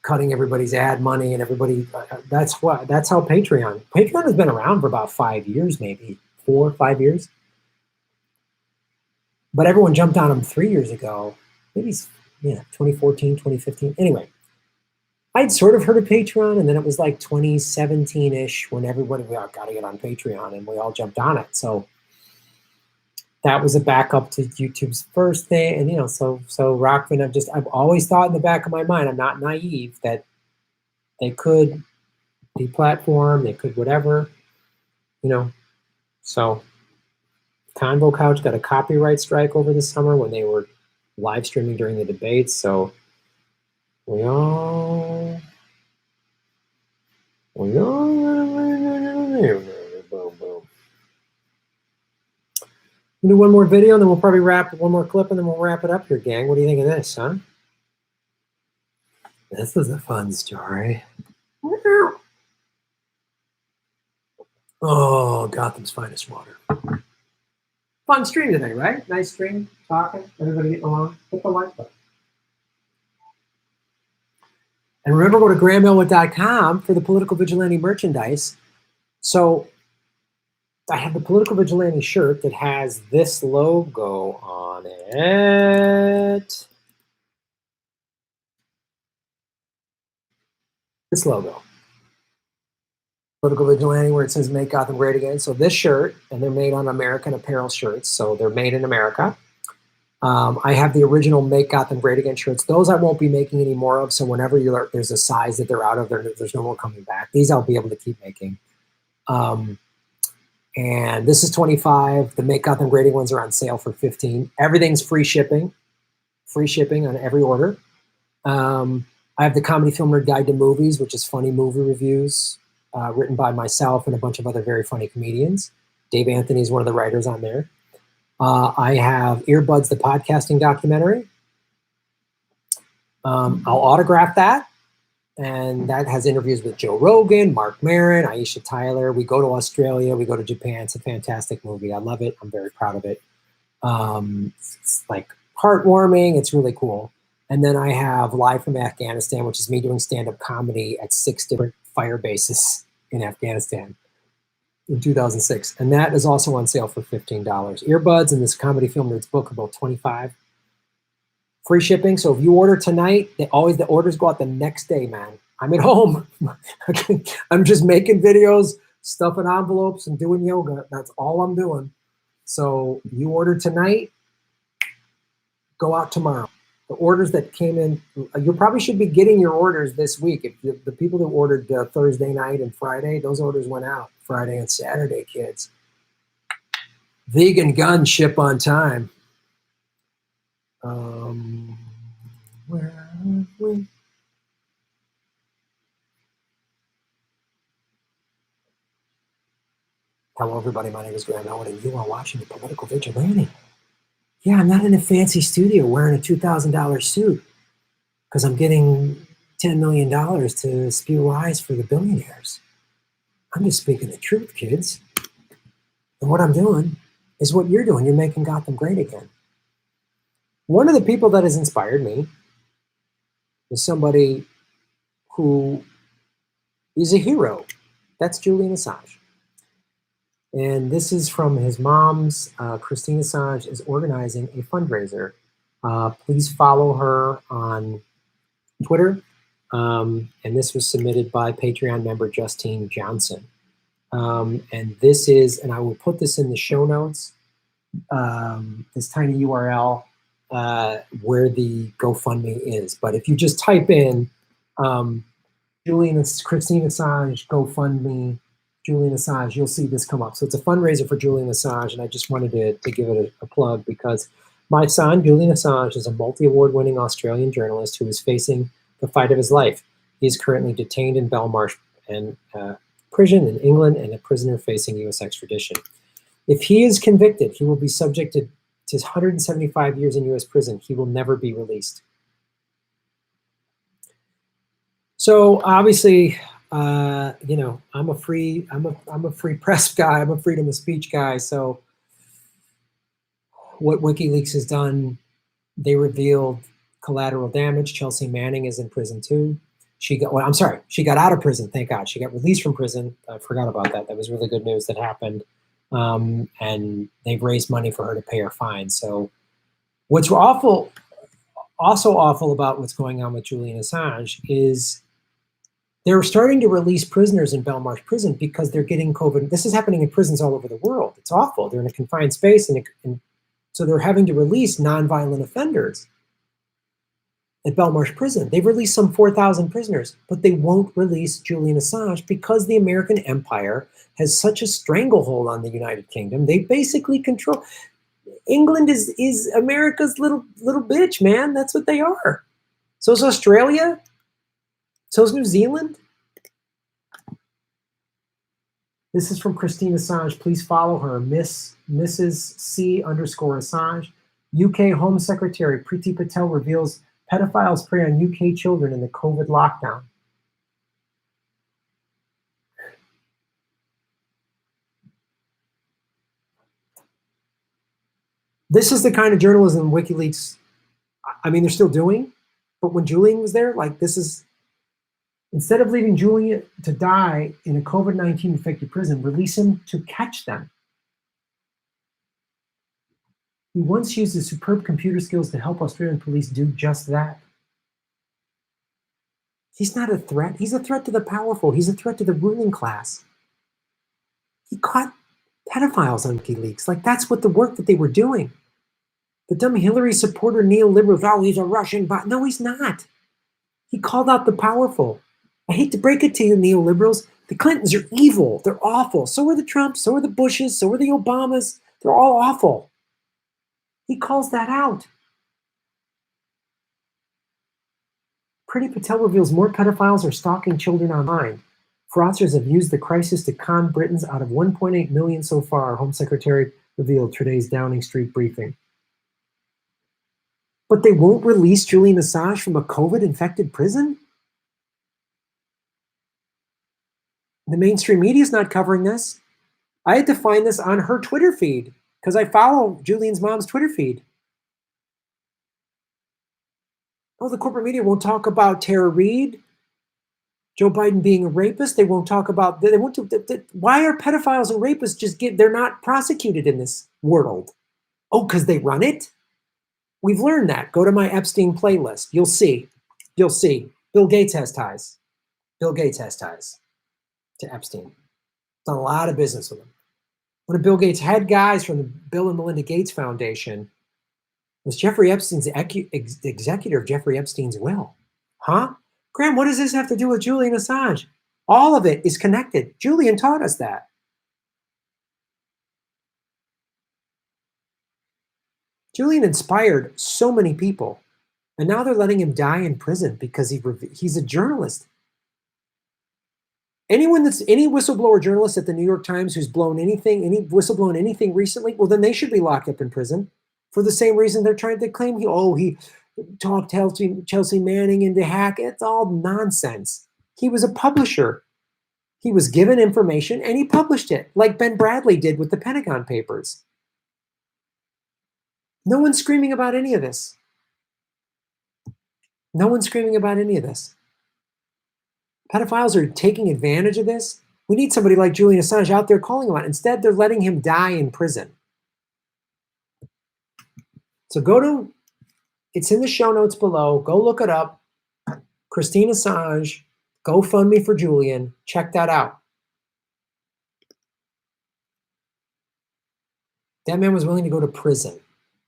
cutting everybody's ad money and everybody. That's how Patreon has been around for about 5 years, maybe 4 or 5 years. But everyone jumped on them 3 years ago, maybe 2014, 2015. Anyway, I'd sort of heard of Patreon, and then it was like 2017-ish when everybody, we all got to get on Patreon, and we all jumped on it. So that was a backup to YouTube's first thing. And, so Rockfin, I've always thought in the back of my mind, I'm not naive, that they could deplatform, they could whatever, So Convo Couch got a copyright strike over the summer when they were live streaming during the debates. So we all We'll do one more video, and then we'll probably one more clip, and then we'll wrap it up here, gang. What do you think of this, huh? This is a fun story. Oh, Gotham's finest water. Fun stream today, right? Nice stream, talking, everybody getting along. Hit the like button. And remember, go to grahamelwood.com for the Political Vigilante merchandise. So I have the Political Vigilante shirt that has this logo on it. This logo. Political Vigilante, where it says Make Gotham Great Again. So this shirt, and they're made on American Apparel shirts, so they're made in America. I have the original Make Gotham Great Again shirts. Those I won't be making any more of, so whenever there's a size that they're out of, there's no more coming back. These I'll be able to keep making. And this is $25. The Make Gotham Great Again ones are on sale for $15. Everything's free shipping on every order. I have the Comedy Film Nerd Guide to Movies, which is funny movie reviews, written by myself and a bunch of other very funny comedians. Dave Anthony is one of the writers on there. I have Earbuds, the podcasting documentary. I'll autograph that. And that has interviews with Joe Rogan, Mark Maron, Aisha Tyler. We go to Australia. We go to Japan. It's a fantastic movie. I love it. I'm very proud of it. It's like heartwarming. It's really cool. And then I have Live from Afghanistan, which is me doing stand-up comedy at 6 different fire bases in Afghanistan in 2006. And that is also on sale for $15. Earbuds and this Comedy Film Nerds book about $25. Free shipping. So if you order tonight, the orders go out the next day, man. I'm at home. I'm just making videos, stuffing envelopes, and doing yoga. That's all I'm doing. So you order tonight, go out tomorrow. The orders that came in, you probably should be getting your orders this week. If the people that ordered Thursday night and Friday, those orders went out Friday and Saturday, kids. Vegan gun ship on time. Where are we? Hello, everybody. My name is Graham Elwood, and you are watching the Political Vigilante. Yeah, I'm not in a fancy studio wearing a $2,000 suit because I'm getting $10 million to spew lies for the billionaires. I'm just speaking the truth, kids. And what I'm doing is what you're doing. You're making Gotham great again. One of the people that has inspired me is somebody who is a hero. That's Julian Assange. And this is from his mom's. Christine Assange is organizing a fundraiser. Please follow her on Twitter. And this was submitted by Patreon member Justine Johnson. And this is, and I will put this in the show notes, this tiny URL where the GoFundMe is. But if you just type in Julian and Christine Assange, GoFundMe, Julian Assange, you'll see this come up. So it's a fundraiser for Julian Assange, and I just wanted to give it a plug because my son, Julian Assange, is a multi-award winning Australian journalist who is facing the fight of his life. He is currently detained in Belmarsh and prison in England and a prisoner facing U.S. extradition. If he is convicted, he will be subject to 175 years in U.S. prison. He will never be released. So obviously, you know, I'm a free press guy. I'm a freedom of speech guy. So what WikiLeaks has done, they revealed collateral damage. Chelsea Manning is in prison too. She got, well, I'm sorry, she got out of prison. Thank God. She got released from prison. I forgot about that. That was really good news that happened. And they've raised money for her to pay her fine. So what's also awful about what's going on with Julian Assange is they're starting to release prisoners in Belmarsh prison because they're getting COVID. This is happening in prisons all over the world. It's awful. They're in a confined space, and so they're having to release nonviolent offenders at Belmarsh prison. They've released some 4,000 prisoners, but they won't release Julian Assange because the American empire has such a stranglehold on the United Kingdom. They basically control. England is America's little bitch, man. That's what they are. So is Australia. So is New Zealand. This is from Christine Assange. Please follow her, Mrs. C_Assange. UK Home Secretary Priti Patel reveals pedophiles prey on UK children in the COVID lockdown. This is the kind of journalism WikiLeaks, I mean, they're still doing, but when Julian was there, like this is, instead of leaving Julian to die in a COVID-19 infected prison, release him to catch them. He once used his superb computer skills to help Australian police do just that. He's not a threat. He's a threat to the powerful. He's a threat to the ruling class. He caught pedophiles on WikiLeaks. Like, that's what the work that they were doing. The dumb Hillary supporter neoliberals, oh, he's a Russian bot. No, he's not. He called out the powerful. I hate to break it to you, neoliberals. The Clintons are evil. They're awful. So are the Trumps. So are the Bushes. So are the Obamas. They're all awful. He calls that out. Priti Patel reveals more pedophiles are stalking children online. Fraudsters have used the crisis to con Britons out of 1.8 million so far, Home Secretary revealed today's Downing Street briefing. But they won't release Julian Assange from a COVID-infected prison? The mainstream media is not covering this. I had to find this on her Twitter feed because I follow Julian's mom's Twitter feed. Oh, the corporate media won't talk about Tara Reid, Joe Biden being a rapist. They won't talk about, they won't. Why are pedophiles and rapists they're not prosecuted in this world? Oh, because they run it? We've learned that. Go to my Epstein playlist. You'll see. You'll see. Bill Gates has ties. Bill Gates has ties to Epstein. Done a lot of business with him. One of Bill Gates' head guys from the Bill and Melinda Gates Foundation was Jeffrey Epstein's executor of Jeffrey Epstein's will. Huh? Graham, what does this have to do with Julian Assange? All of it is connected. Julian taught us that. Julian inspired so many people, and now they're letting him die in prison because he's a journalist. Any whistleblower journalist at the New York Times who's blown anything, any whistleblown anything recently, well, then they should be locked up in prison for the same reason they're trying to claim he talked Chelsea Manning into hack. It's all nonsense. He was a publisher. He was given information and he published it, like Ben Bradley did with the Pentagon Papers. No one's screaming about any of this. No one's screaming about any of this. Pedophiles are taking advantage of this. We need somebody like Julian Assange out there calling him out. Instead, they're letting him die in prison. So it's in the show notes below. Go look it up. Christine Assange, GoFundMe for Julian. Check that out. That man was willing to go to prison.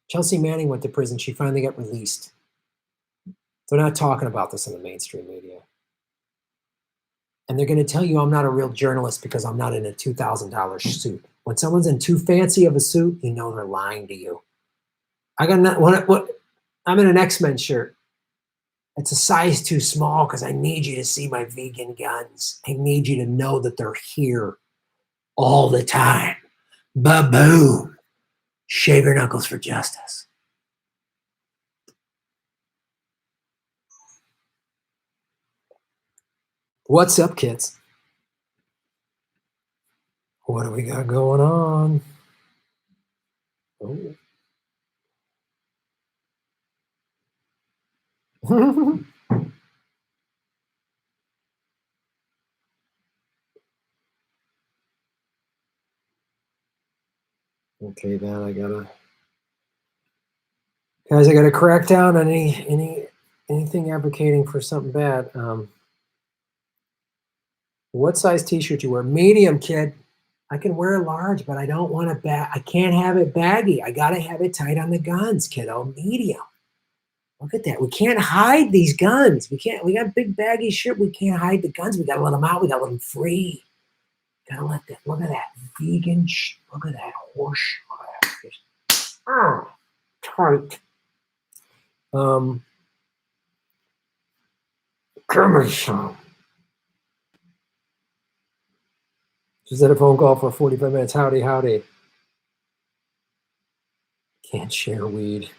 Chelsea Manning went to prison. She finally got released. They're not talking about this in the mainstream media. And they're going to tell you I'm not a real journalist because I'm not in a $2,000 suit. When someone's in too fancy of a suit, you know they're lying to you. I'm in an X-Men shirt. It's a size too small because I need you to see my vegan guns. I need you to know that they're here all the time. Ba-boom. Shave your knuckles for justice. What's up, kids? What do we got going on? Oh. Okay, then I gotta crack down on anything advocating for something bad. What size t-shirt you wear? Medium, kid. I can wear a large, but I don't want a I can't have it baggy. I gotta have it tight on the guns, kiddo. Medium. Look at that. We can't hide these guns. We got big baggy shit. We can't hide the guns. We gotta let them out. We gotta let them free. Gotta let that. Look at that vegan. Look at that horse. Oh, tight. Give me some. Just had a phone call for 45 minutes. Howdy, howdy. Can't share weed.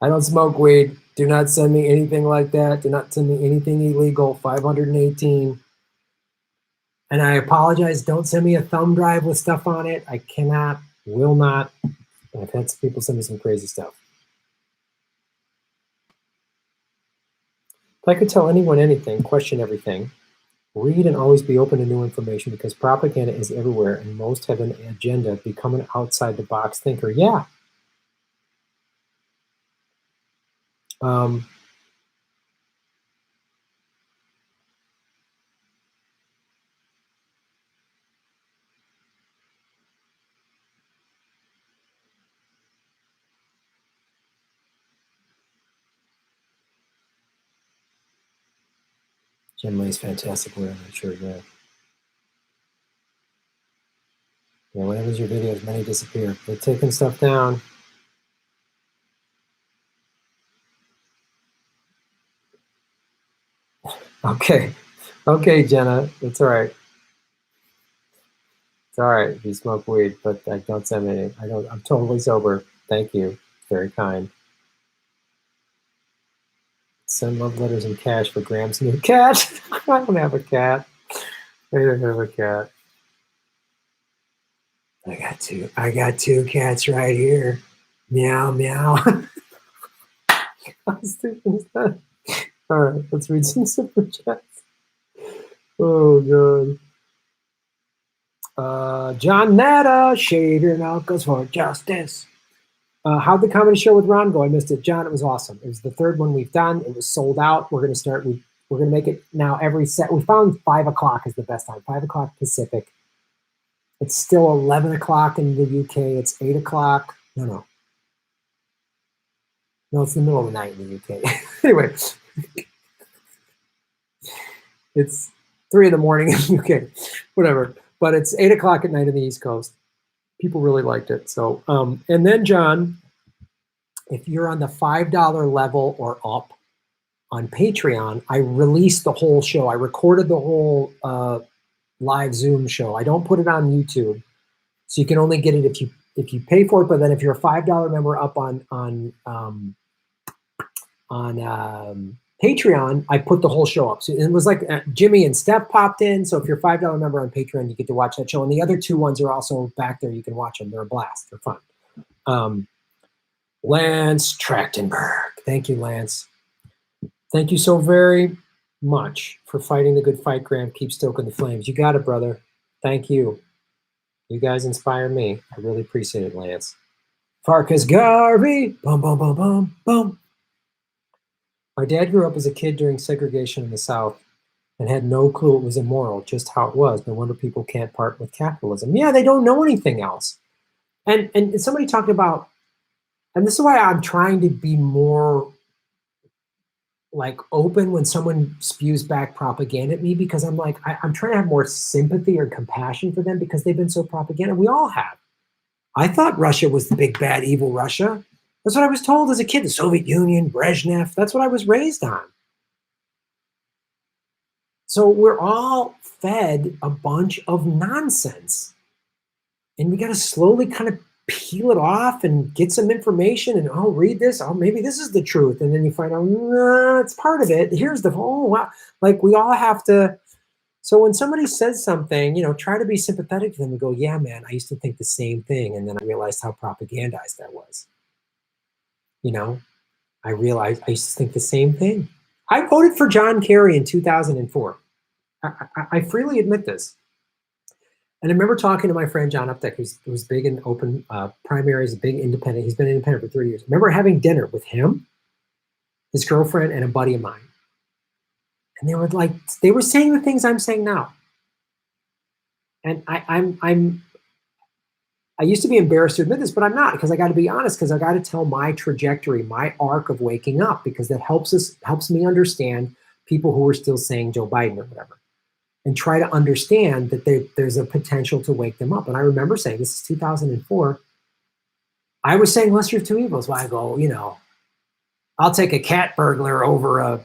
I don't smoke weed. Do not send me anything like that. Do not send me anything illegal. 518. And I apologize. Don't send me a thumb drive with stuff on it. I cannot, will not. I've had some people send me some crazy stuff. If I could tell anyone anything, question everything. Read and always be open to new information because propaganda is everywhere and most have an agenda. Become an outside the box thinker. Yeah. Jim Lay's fantastic wearing that shirt, yeah. Yeah, whenever your videos, many disappear. They're taking stuff down. Okay. Okay, Jenna. It's all right. It's all right if you smoke weed, but don't send me any. I'm totally sober. Thank you. Very kind. Send love letters and cash for Graham's new cat. I don't have a cat. I don't have a cat. I got two cats right here. Meow, meow. How stupid is that? All right, let's read some super chats. Oh, God. John Netta, shave your knuckles for justice. How'd the comedy show with Ron go? I missed it. John, it was awesome. It was the third one we've done. It was sold out. We're going to start. We're going to make it now every set. We found 5 o'clock is the best time. 5 o'clock Pacific. It's still 11 o'clock in the UK. It's 8 o'clock. No, it's the middle of the night in the UK. Anyway, it's 3 in the morning in the UK. Whatever. But it's 8 o'clock at night in the East Coast. People really liked it. So, and then John, if you're on the $5 level or up on Patreon, I released the whole show. I recorded the whole live Zoom show. I don't put it on YouTube, so you can only get it if you pay for it. But then if you're a $5 member up on Patreon, I put the whole show up. So it was like Jimmy and Steph popped in. So if you're a $5 member on Patreon, you get to watch that show. And the other 2 ones are also back there. You can watch them. They're a blast. They're fun. Lance Trachtenberg. Thank you, Lance. Thank you so very much for fighting the good fight, Graham. Keep stoking the flames. You got it, brother. Thank you. You guys inspire me. I really appreciate it, Lance. Farkas Garvey. Bum, bum, bum, bum, bum. My dad grew up as a kid during segregation in the South and had no clue it was immoral, just how it was. No wonder people can't part with capitalism. Yeah, they don't know anything else. And somebody talked about, and this is why I'm trying to be more like open when someone spews back propaganda at me, because I'm like, I'm trying to have more sympathy or compassion for them because they've been so propaganda. We all have. I thought Russia was the big bad evil Russia. That's what I was told as a kid. The Soviet Union, Brezhnev. That's what I was raised on. So we're all fed a bunch of nonsense. And we got to slowly kind of peel it off and get some information and, oh, read this. Oh, maybe this is the truth. And then you find out, nah, it's part of it. Here's the, oh, wow. Like we all have to. So when somebody says something, you know, try to be sympathetic to them and go, yeah, man, I used to think the same thing. And then I realized how propagandized that was. You know, I realized I used to think the same thing. I voted for John Kerry in 2004. I freely admit this. And I remember talking to my friend John Updike, who's big in open primaries, a big independent. He's been independent for 30 years. I remember having dinner with him, his girlfriend, and a buddy of mine. And they were saying the things I'm saying now. And I used to be embarrassed to admit this, but I'm not, because I got to be honest, because I got to tell my trajectory, my arc of waking up, because that helps me understand people who are still saying Joe Biden or whatever, and try to understand that there's a potential to wake them up. And I remember saying, this is 2004, I was saying lesser of two evils. Well, I go, you know, I'll take a cat burglar over a,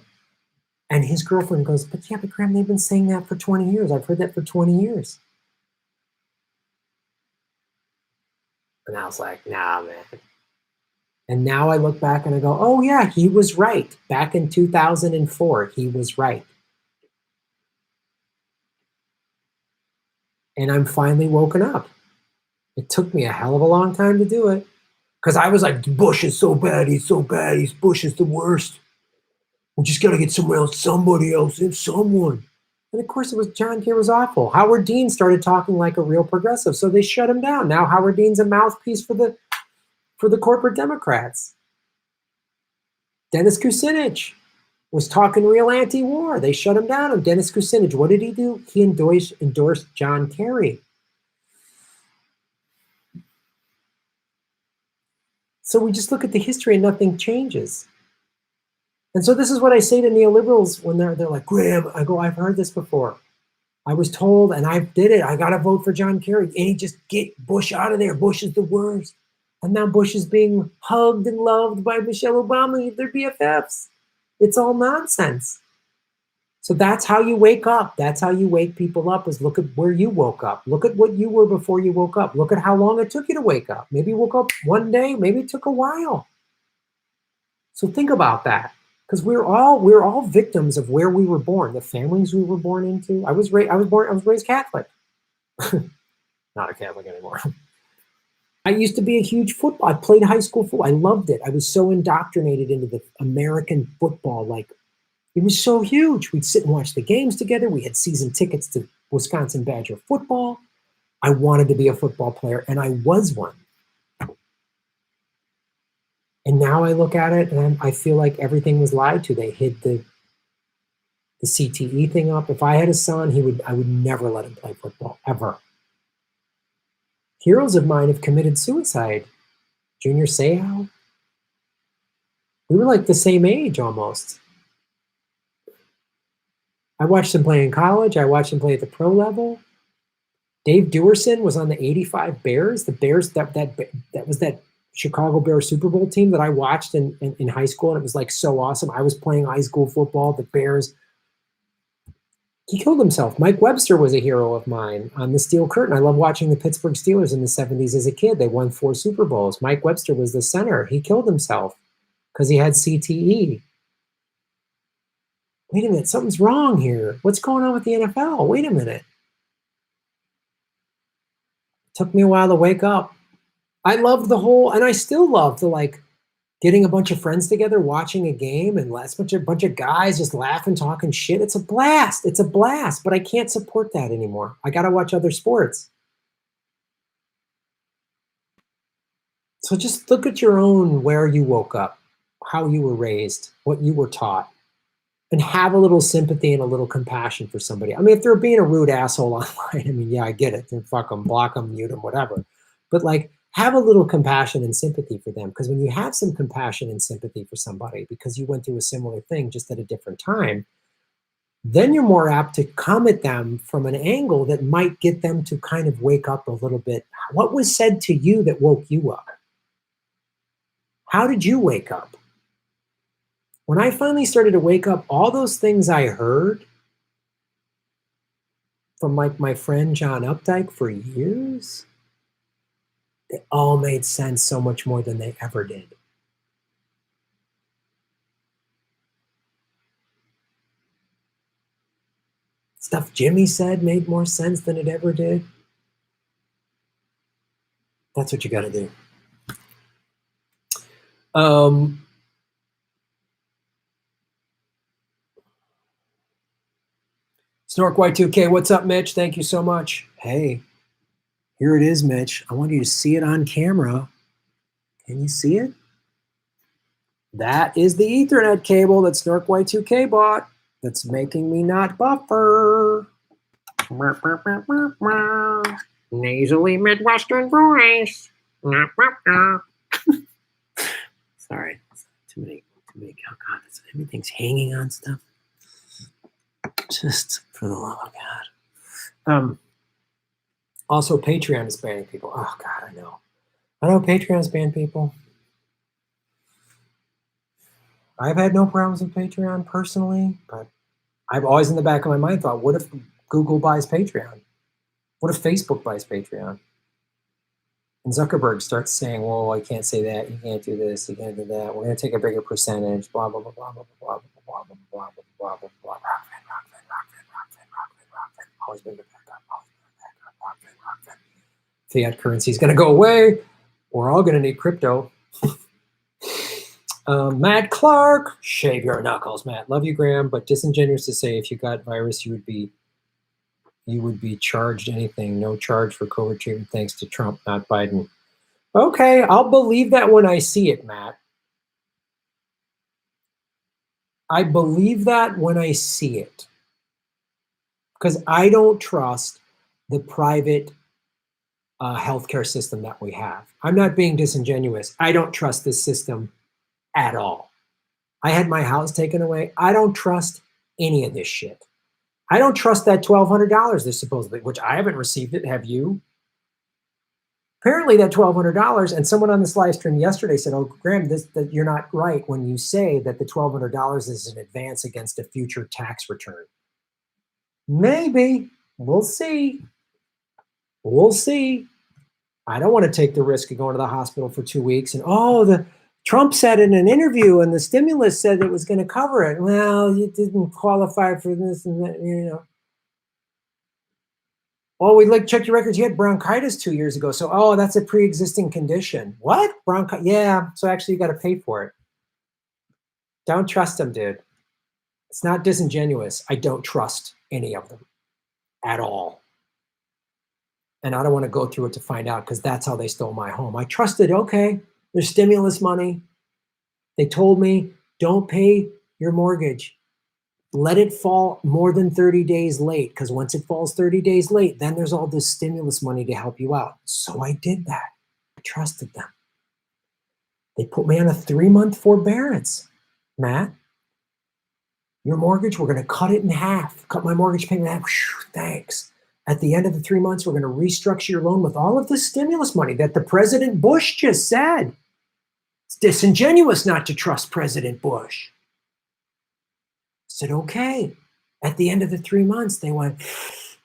and his girlfriend goes, but yeah, but Graham, they've been saying that for 20 years. I've heard that for 20 years. And I was like, nah, man. And now I look back and I go, oh yeah, he was right. Back in 2004, he was right. And I'm finally woken up. It took me a hell of a long time to do it. Because I was like, Bush is so bad, Bush is the worst. We just got to get somebody else, someone. And of course, it was John Kerry was awful. Howard Dean started talking like a real progressive, so they shut him down. Now Howard Dean's a mouthpiece for the corporate Democrats. Dennis Kucinich was talking real anti-war. They shut him down. And Dennis Kucinich, what did he do? He endorsed John Kerry. So we just look at the history and nothing changes. And so this is what I say to neoliberals when they're like, Graham, I go, I've heard this before. I was told, and I did it. I got to vote for John Kerry. And he just get Bush out of there. Bush is the worst. And now Bush is being hugged and loved by Michelle Obama. They're BFFs. It's all nonsense. So that's how you wake up. That's how you wake people up, is look at where you woke up. Look at what you were before you woke up. Look at how long it took you to wake up. Maybe you woke up one day. Maybe it took a while. So think about that. Because we're all victims of where we were born, the families we were born into. I was raised Catholic. Not a Catholic anymore. I used to be a huge football. I played high school football. I loved it. I was so indoctrinated into the American football. Like, it was so huge. We'd sit and watch the games together. We had season tickets to Wisconsin Badger football. I wanted to be a football player, and I was one. And now I look at it and I feel like everything was lied to. They hid the CTE thing up. If I had a son, I would never let him play football, ever. Heroes of mine have committed suicide. Junior Seau. We were like the same age almost. I watched him play in college. I watched him play at the pro level. Dave Duerson was on the '85 Bears. The Bears, that was that Chicago Bears Super Bowl team that I watched in high school, and it was like so awesome. I was playing high school football. The Bears. He killed himself. Mike Webster was a hero of mine on the Steel Curtain. I love watching the Pittsburgh Steelers in the 70s as a kid. They won 4 Super Bowls. Mike Webster was the center. He killed himself because he had CTE. Wait a minute, something's wrong here. What's going on with the NFL? Wait a minute. It took me a while to wake up. I loved the whole, and I still love the like getting a bunch of friends together, watching a game, and last bunch of guys just laughing, talking shit. It's a blast. It's a blast, but I can't support that anymore. I got to watch other sports. So just look at your own, where you woke up, how you were raised, what you were taught, and have a little sympathy and a little compassion for somebody. I mean, if they're being a rude asshole online, I mean, yeah, I get it. Then fuck them, block them, mute them, whatever. But like, have a little compassion and sympathy for them. Because when you have some compassion and sympathy for somebody because you went through a similar thing just at a different time, then you're more apt to come at them from an angle that might get them to kind of wake up a little bit. What was said to you that woke you up? How did you wake up? When I finally started to wake up, all those things I heard from like my friend John Updike for years, they all made sense so much more than they ever did. Stuff Jimmy said made more sense than it ever did. That's what you got to do. Snork Y2K, what's up, Mitch? Thank you so much. Hey, here it is, Mitch. I want you to see it on camera. Can you see it? That is the Ethernet cable that Snork Y2K bought that's making me not buffer. Nasally Midwestern voice. Sorry, too many. Oh God, everything's hanging on stuff. Just for the love of God. Also, Patreon is banning people. Oh God, I know Patreon's banned people. I've had no problems with Patreon personally, but I've always in the back of my mind thought, what if Google buys Patreon? What if Facebook buys Patreon? And Zuckerberg starts saying, well, I can't say that, you can't do this, you can't do that, we're going to take a bigger percentage, blah, blah, blah, blah, blah, blah, blah, blah, blah, blah, blah, blah, blah, blah, always bring it back up, fiat currency is going to go away. We're all going to need crypto. Matt Clark, shave your knuckles, Matt. Love you, Graham, but disingenuous to say if you got virus, you would be charged anything. No charge for COVID treatment thanks to Trump, not Biden. Okay, I'll believe that when I see it, Matt. I believe that when I see it. Because I don't trust the private healthcare system that we have. I'm not being disingenuous. I don't trust this system at all. I had my house taken away. I don't trust any of this shit. I don't trust that $1,200 they're supposedly, which I haven't received it. Have you? Apparently that $1,200, and someone on this live stream yesterday said, oh, Graham, that you're not right when you say that the $1,200 is an advance against a future tax return. Maybe. We'll see. We'll see. I don't want to take the risk of going to the hospital for 2 weeks and, the Trump said in an interview and the stimulus said it was going to cover it. Well, you didn't qualify for this and that, you know. Oh, we check your records. You had bronchitis 2 years ago. So, that's a pre-existing condition. What? Bronchitis? Yeah. So actually you got to pay for it. Don't trust them, dude. It's not disingenuous. I don't trust any of them at all. And I don't want to go through it to find out because that's how they stole my home. I trusted, okay, there's stimulus money. They told me, don't pay your mortgage. Let it fall more than 30 days late because once it falls 30 days late, then there's all this stimulus money to help you out. So I did that. I trusted them. They put me on a 3-month forbearance. Matt, your mortgage, we're going to cut it in half. Cut my mortgage payment in half. Whew, thanks. At the end of the 3 months, we're going to restructure your loan with all of the stimulus money that the President Bush just said. It's disingenuous not to trust President Bush. I said, okay. At the end of the 3 months, they went,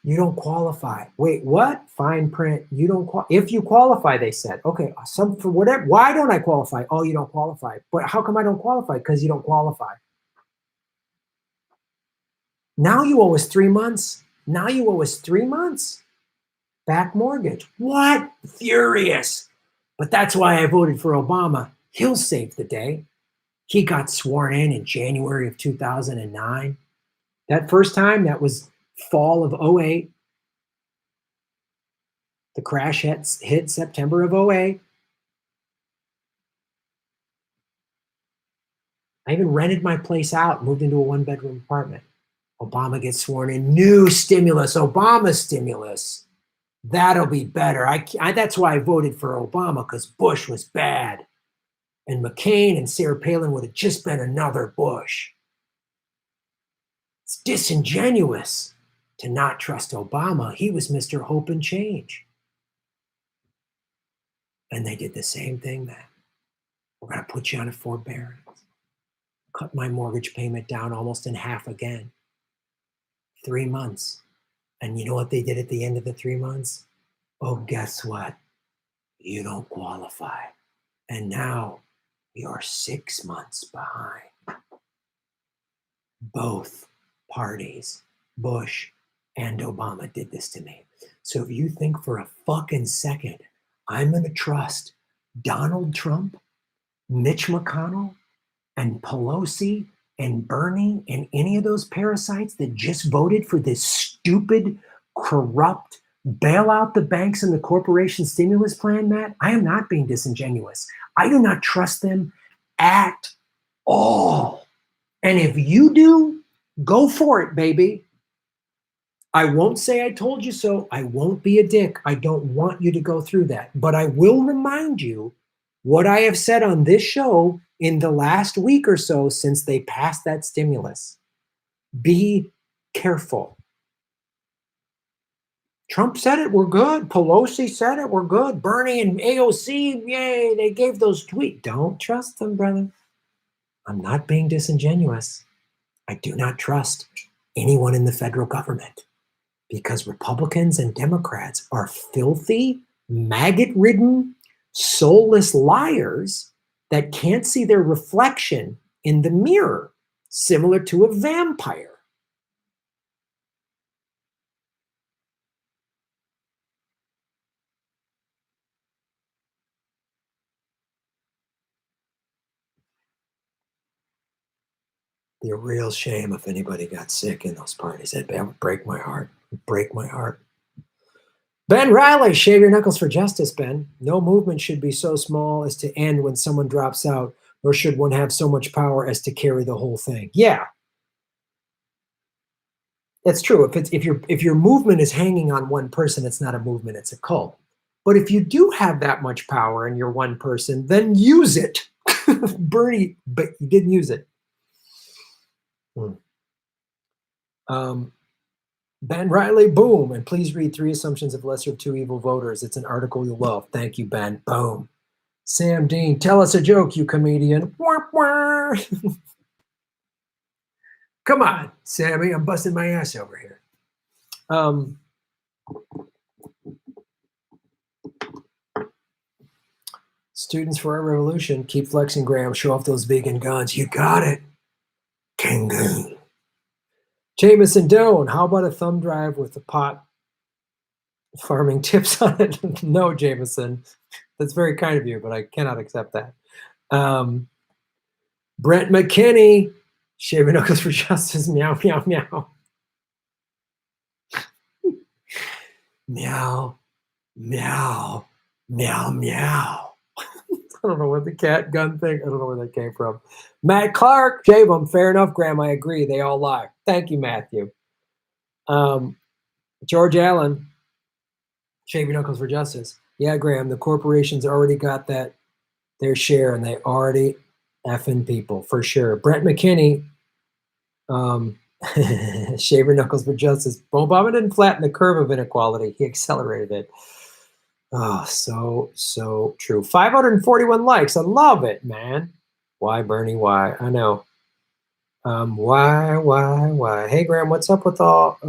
you don't qualify. Wait, what? Fine print. You don't qualify. If you qualify, they said, okay, for whatever. Why don't I qualify? Oh, you don't qualify. But how come I don't qualify? Because you don't qualify. Now you owe us 3 months. Now you owe us 3 months. Back mortgage. What? Furious. But that's why I voted for Obama. He'll save the day. He got sworn in January of 2009. That first time, that was fall of 08. The crash hit September of 08. I even rented my place out, moved into a 1-bedroom apartment. Obama gets sworn in. New stimulus, Obama stimulus. That'll be better. That's why I voted for Obama, because Bush was bad. And McCain and Sarah Palin would have just been another Bush. It's disingenuous to not trust Obama. He was Mr. Hope and Change. And they did the same thing then. We're going to put you on a forbearance. Cut my mortgage payment down almost in half again. 3 months. And you know what they did at the end of the 3 months? Oh, guess what? You don't qualify. And now you're 6 months behind. Both parties, Bush and Obama, did this to me. So if you think for a fucking second I'm going to trust Donald Trump, Mitch McConnell, and Pelosi and Bernie and any of those parasites that just voted for this stupid, corrupt, bail out the banks and the corporation stimulus plan, Matt, I am not being disingenuous. I do not trust them at all. And if you do, go for it, baby. I won't say I told you so. I won't be a dick. I don't want you to go through that. But I will remind you what I have said on this show in the last week or so since they passed that stimulus. Be careful. Trump said it, we're good. Pelosi said it, we're good. Bernie and AOC, yay, they gave those tweets. Don't trust them, brother. I'm not being disingenuous. I do not trust anyone in the federal government because Republicans and Democrats are filthy, maggot-ridden, soulless liars that can't see their reflection in the mirror, similar to a vampire. Be a real shame if anybody got sick in those parties. That would break my heart. Break my heart. Ben Riley, shave your knuckles for justice, Ben. No movement should be so small as to end when someone drops out, nor should one have so much power as to carry the whole thing. Yeah, that's true. If your movement is hanging on one person, it's not a movement; it's a cult. But if you do have that much power and you're one person, then use it. Bernie, but you didn't use it. Ben Riley, boom. And please read 3 Assumptions of Lesser of Two Evil Voters. It's an article you'll love. Thank you, Ben. Boom. Sam Dean, tell us a joke, you comedian. Come on, Sammy. I'm busting my ass over here. Students for our revolution, keep flexing, Graham. Show off those vegan guns. You got it. Kangaroo. Jameson Doan, how about a thumb drive with the pot farming tips on it? No, Jameson. That's very kind of you, but I cannot accept that. Brent McKinney, shaving knuckles for justice. Meow, meow, meow. Meow, meow, meow, meow. I don't know what the cat gun thing, I don't know where that came from. Matt Clark, shave them. Fair enough, Graham. I agree. They all lie. Thank you, Matthew. George Allen, shaving knuckles for justice. Yeah, Graham, the corporations already got their share, and they already effing people, for sure. Brent McKinney, shaver knuckles for justice. Obama didn't flatten the curve of inequality. He accelerated it. Oh, so true. 541 likes. I love it, man. Why, Bernie? Why? I know. Why? Hey, Graham, what's up with all?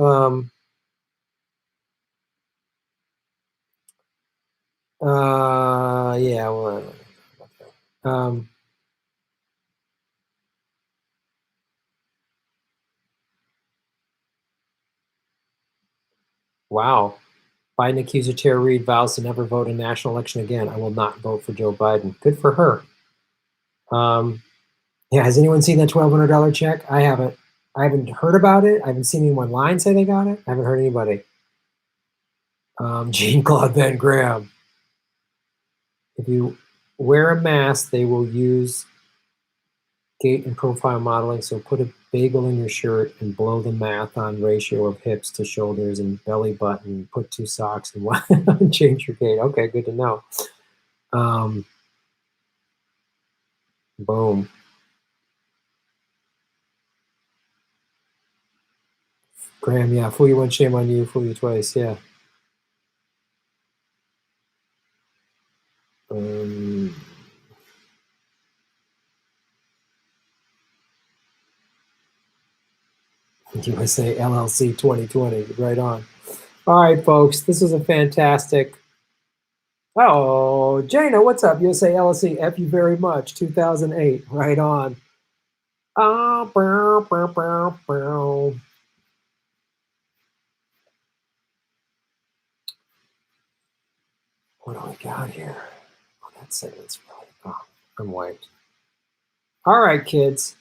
Yeah. Well, wow. Biden accuser Tara Reid vows to never vote in national election again. I will not vote for Joe Biden. Good for her. Yeah, has anyone seen that $1,200 check? I haven't. I haven't heard about it. I haven't seen anyone online say they got it. I haven't heard anybody. Jean-Claude Van Graham. If you wear a mask, they will use gait and profile modeling. So put a bagel in your shirt and blow the math on ratio of hips to shoulders and belly button. Put 2 socks and change your gait. Okay, good to know. Boom. Graham, yeah, fool you once, shame on you, fool you twice, yeah. USA LLC 2020, right on. All right, folks, this is a fantastic. Oh, Jana, what's up? USA LLC, F you very much, 2008, right on. Oh, bow, bow, bow, bow. What do we got here? Oh, that segment's really, oh, I'm wiped. All right, kids.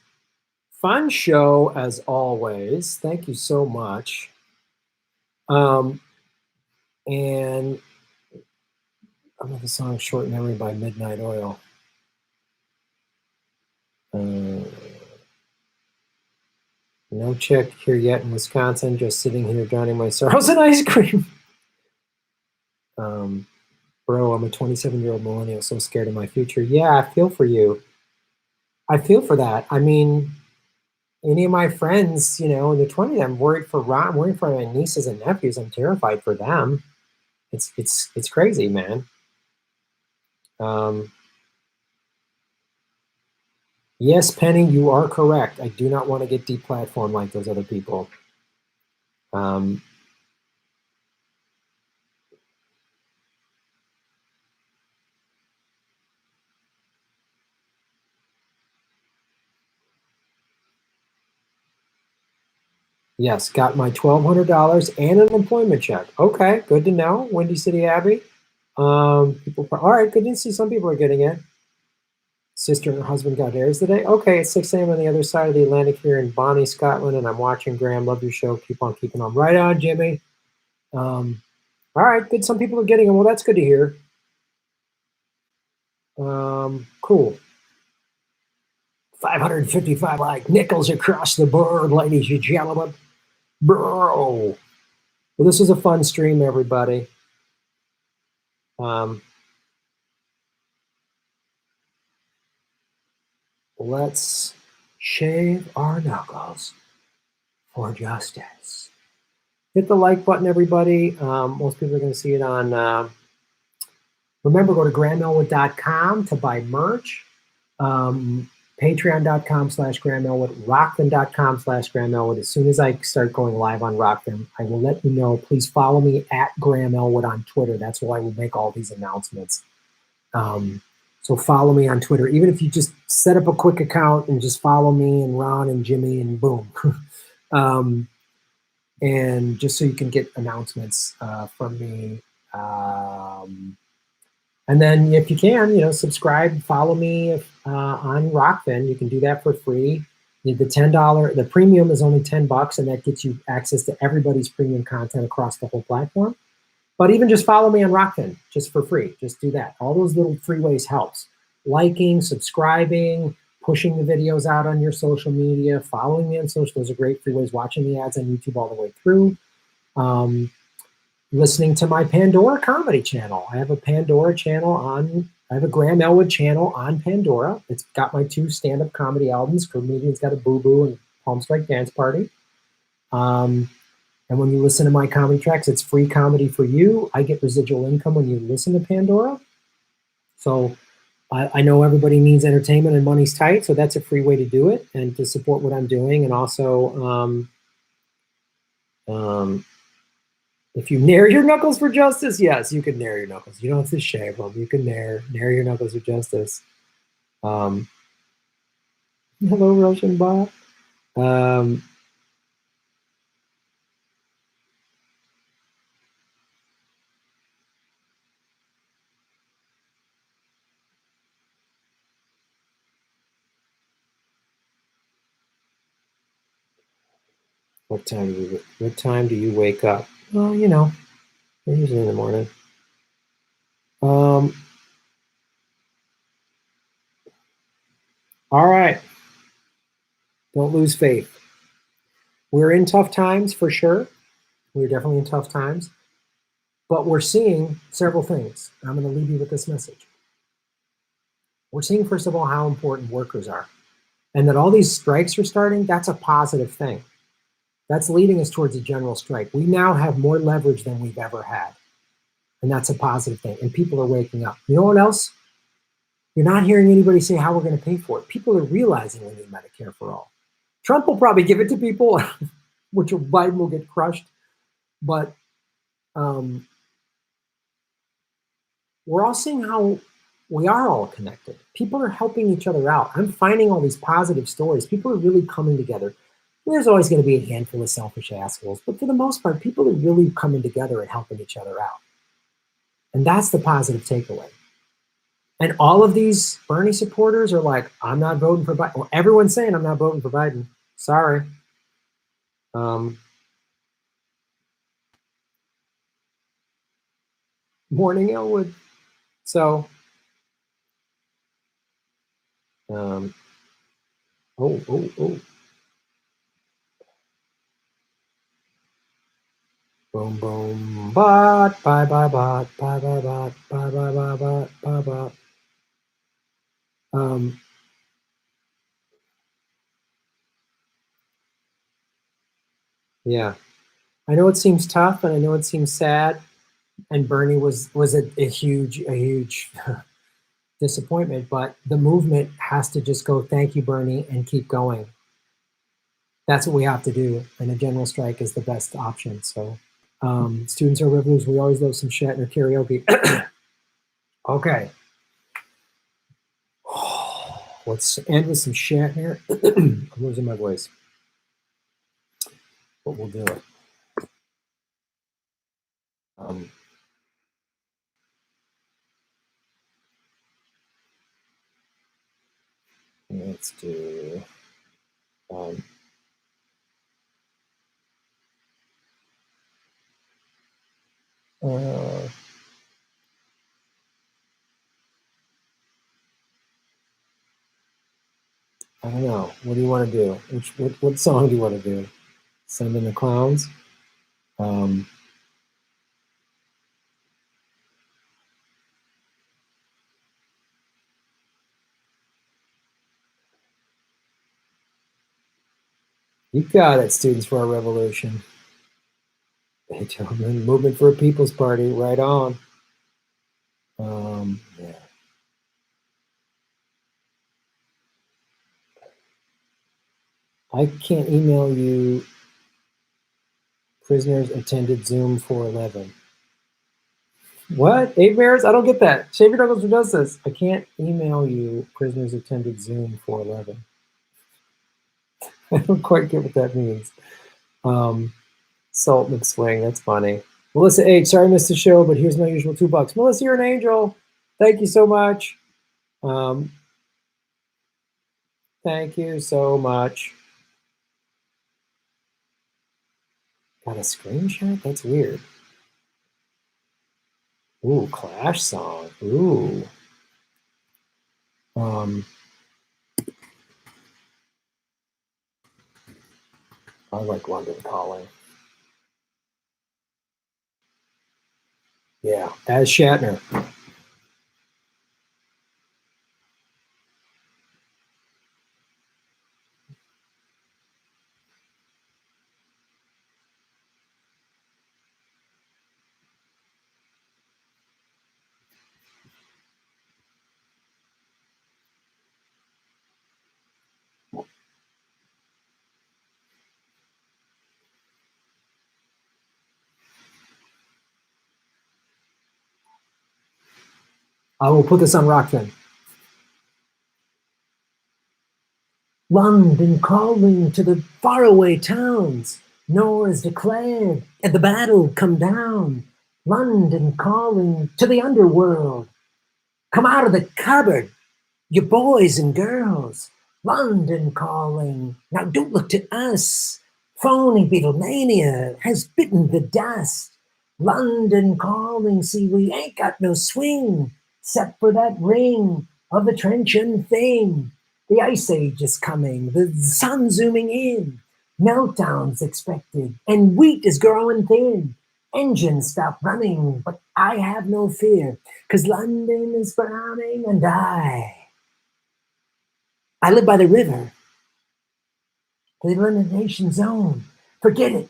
Fun show as always. Thank you so much. And I love the song Short Memory by Midnight Oil. No chick here yet in Wisconsin, just sitting here drowning my sorrows in ice cream. Bro, I'm a 27-year-old millennial, so scared of my future. Yeah, I feel for you. I feel for that. I mean, any of my friends, you know, in the 20s, I'm worried for Ron, I'm worried for my nieces and nephews. I'm terrified for them. It's crazy, man. Yes, Penny, you are correct. I do not want to get deplatformed like those other people. Yes, got my $1,200 and an employment check. Okay, good to know. Windy City Abbey. All right, good to see some people are getting it. Sister and her husband got theirs today. Okay, it's 6 a.m. on the other side of the Atlantic here in Bonnie, Scotland, and I'm watching Graham. Love your show. Keep on keeping on. Right on, Jimmy. All right, good. Some people are getting them. Well, that's good to hear. Cool. 555 like nickels across the board, ladies and gentlemen. Bro. Well, this was a fun stream, everybody. Let's shave our knuckles for justice. Hit the like button, everybody. Most people are going to see it on. Remember, go to grahamelwood.com to buy merch. Patreon.com/GrahamElwood, Rockfin.com/GrahamElwood. As soon as I start going live on Rockfin, I will let you know. Please follow me at Graham Elwood on Twitter. That's why we make all these announcements. So follow me on Twitter. Even if you just set up a quick account and just follow me and Ron and Jimmy and boom. And just so you can get announcements from me. And then if you can, you know, subscribe, follow me on Rockfin. You can do that for free. The $10, the premium is only $10, and that gets you access to everybody's premium content across the whole platform. But even just follow me on Rockfin, just for free. Just do that. All those little free ways helps. Liking, subscribing, pushing the videos out on your social media, following me on social. Those are great free ways. Watching the ads on YouTube all the way through. Listening to my Pandora comedy channel. I have a Pandora channel on, I have a Graham Elwood channel on Pandora. It's got my 2 stand-up comedy albums, Comedian's Got a Boo-Boo and Palm Strike Dance Party. And when you listen to my comedy tracks, it's free comedy for you. I get residual income when you listen to Pandora. So I know everybody needs entertainment and money's tight, so that's a free way to do it and to support what I'm doing. And also, if you nair your knuckles for justice, yes, you can nair your knuckles. You don't have to shave them. You can nair your knuckles for justice. Hello, Russian bot. What time do you wake up? Well, you know, usually in the morning. All right. Don't lose faith. We're in tough times for sure. We're definitely in tough times. But we're seeing several things. I'm going to leave you with this message. We're seeing, first of all, how important workers are. And that all these strikes are starting, that's a positive thing. That's leading us towards a general strike. We now have more leverage than we've ever had. And that's a positive thing. And people are waking up. You know what else? You're not hearing anybody say how we're going to pay for it. People are realizing we need Medicare for all. Trump will probably give it to people, which Biden will get crushed. But we're all seeing how we are all connected. People are helping each other out. I'm finding all these positive stories. People are really coming together. There's always going to be a handful of selfish assholes, but for the most part, people are really coming together and helping each other out. And that's the positive takeaway. And all of these Bernie supporters are like, I'm not voting for Biden. Well, everyone's saying I'm not voting for Biden. Sorry. Morning, Elwood. So, oh. Boom, boom, bot, bye, bye, bot, bye, bye, bot, bye, bye, bye, bot, bye, bot. Yeah, I know it seems tough, and I know it seems sad. And Bernie was a huge disappointment, but the movement has to just go, thank you, Bernie, and keep going. That's what we have to do, and a general strike is the best option. So, students are revolutionaries. We always love some Shatner karaoke. Okay. Let's end with some Shatner. I'm losing my voice, but we'll do it. Let's do I don't know. What do you want to do? What song do you want to do? Send in the Clowns? You got it, Students for a Revolution. Beethoven, Movement for a People's Party, right on. Yeah. I can't email you. Prisoners attended Zoom 411. What? 8 Mares? I don't get that. Shaver Douglas, who does this? I can't email you. Prisoners attended Zoom 411. I don't quite get what that means. Salt McSwing, that's funny. Melissa H, sorry I missed the show, but here's my usual $2. Melissa, you're an angel. Thank you so much. Thank you so much. Got a screenshot? That's weird. Ooh, Clash song. Ooh. I like London Calling. Yeah, as Shatner. I will put this on Rockfin. London calling to the faraway towns. Nor is declared, and the battle come down. London calling to the underworld. Come out of the cupboard, you boys and girls. London calling. Now don't look to us. Phony Beatlemania has bitten the dust. London calling. See, we ain't got no swing, except for that ring of the truncheon thing. The ice age is coming, the sun zooming in, meltdowns expected, and wheat is growing thin. Engines stop running, but I have no fear, 'cause London is browning and I live by the river, the elimination zone. Forget it.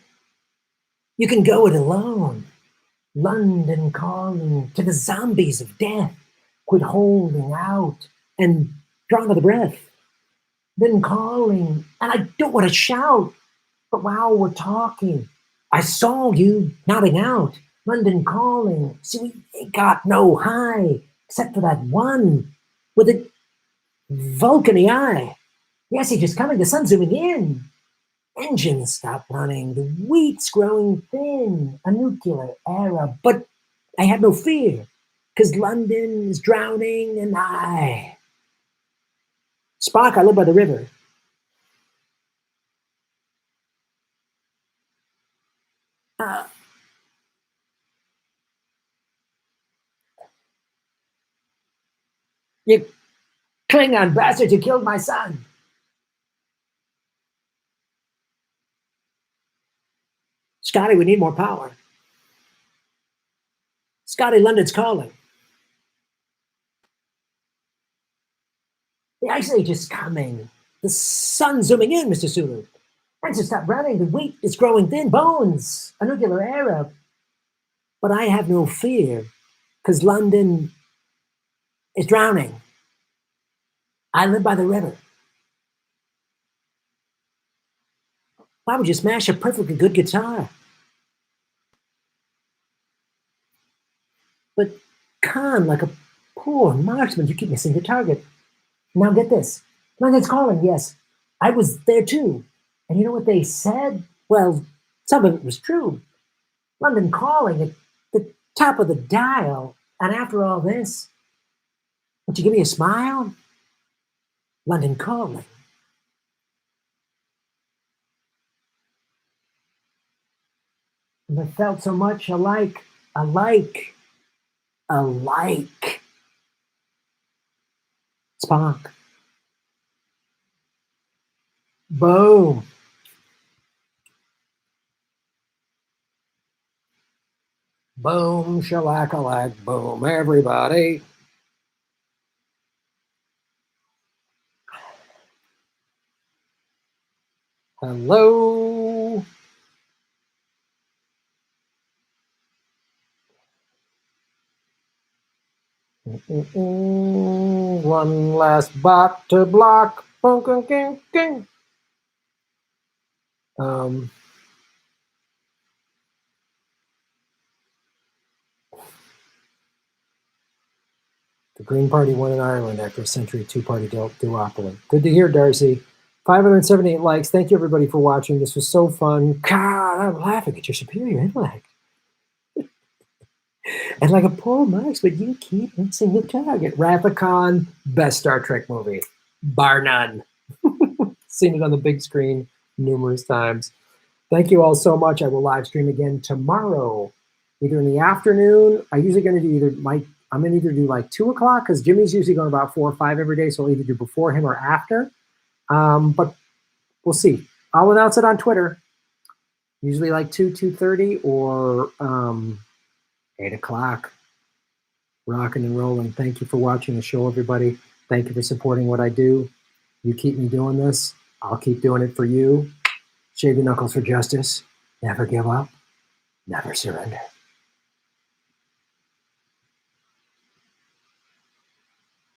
You can go it alone. London calling to the zombies of death. Quit holding out and draw another breath. Then calling, and I don't want to shout, but while we're talking, I saw you nodding out. London calling. See, we ain't got no high, except for that one with a Vulcan eye. Yes, he's just coming. The sun's zooming in. Engines stop running. The wheat's growing thin. A nuclear era. But I have no fear, 'cause London is drowning and Spock, I live by the river. You Klingon bastard, you killed my son. Scotty, we need more power. Scotty, London's calling. The ice age is coming. The sun's zooming in, Mr. Sulu. Engines stop running. The wheat is growing thin. Bones, a nuclear era. But I have no fear, 'cause London is drowning. I live by the river. Why would you smash a perfectly good guitar? But Khan, like a poor marksman, you keep missing the target. Now get this. London's calling, yes. I was there too. And you know what they said? Well, some of it was true. London calling at the top of the dial. And after all this, would you give me a smile? London calling. And I felt so much alike. Spock. Boom. Boom, shellac-a-lac, boom, everybody. Hello. One last bot to block. The Green Party won in Ireland after a century two-party duopoly. Good to hear, Darcy. 578 likes. Thank you, everybody, for watching. This was so fun. God, I'm laughing at your superior intellect. And like a poor mouse, but you keep missing the target. Rathacon, best Star Trek movie. Bar none. Seen it on the big screen numerous times. Thank you all so much. I will live stream again tomorrow, either in the afternoon. I'm going to either do like 2 o'clock, because Jimmy's usually going about 4 or 5 every day, so I'll either do before him or after. But we'll see. I'll announce it on Twitter. Usually like 2:30, or 8 o'clock. Rocking and rolling. Thank you for watching the show, everybody. Thank you for supporting what I do. You keep me doing this, I'll keep doing it for you. Shave your knuckles for justice. Never give up. Never surrender.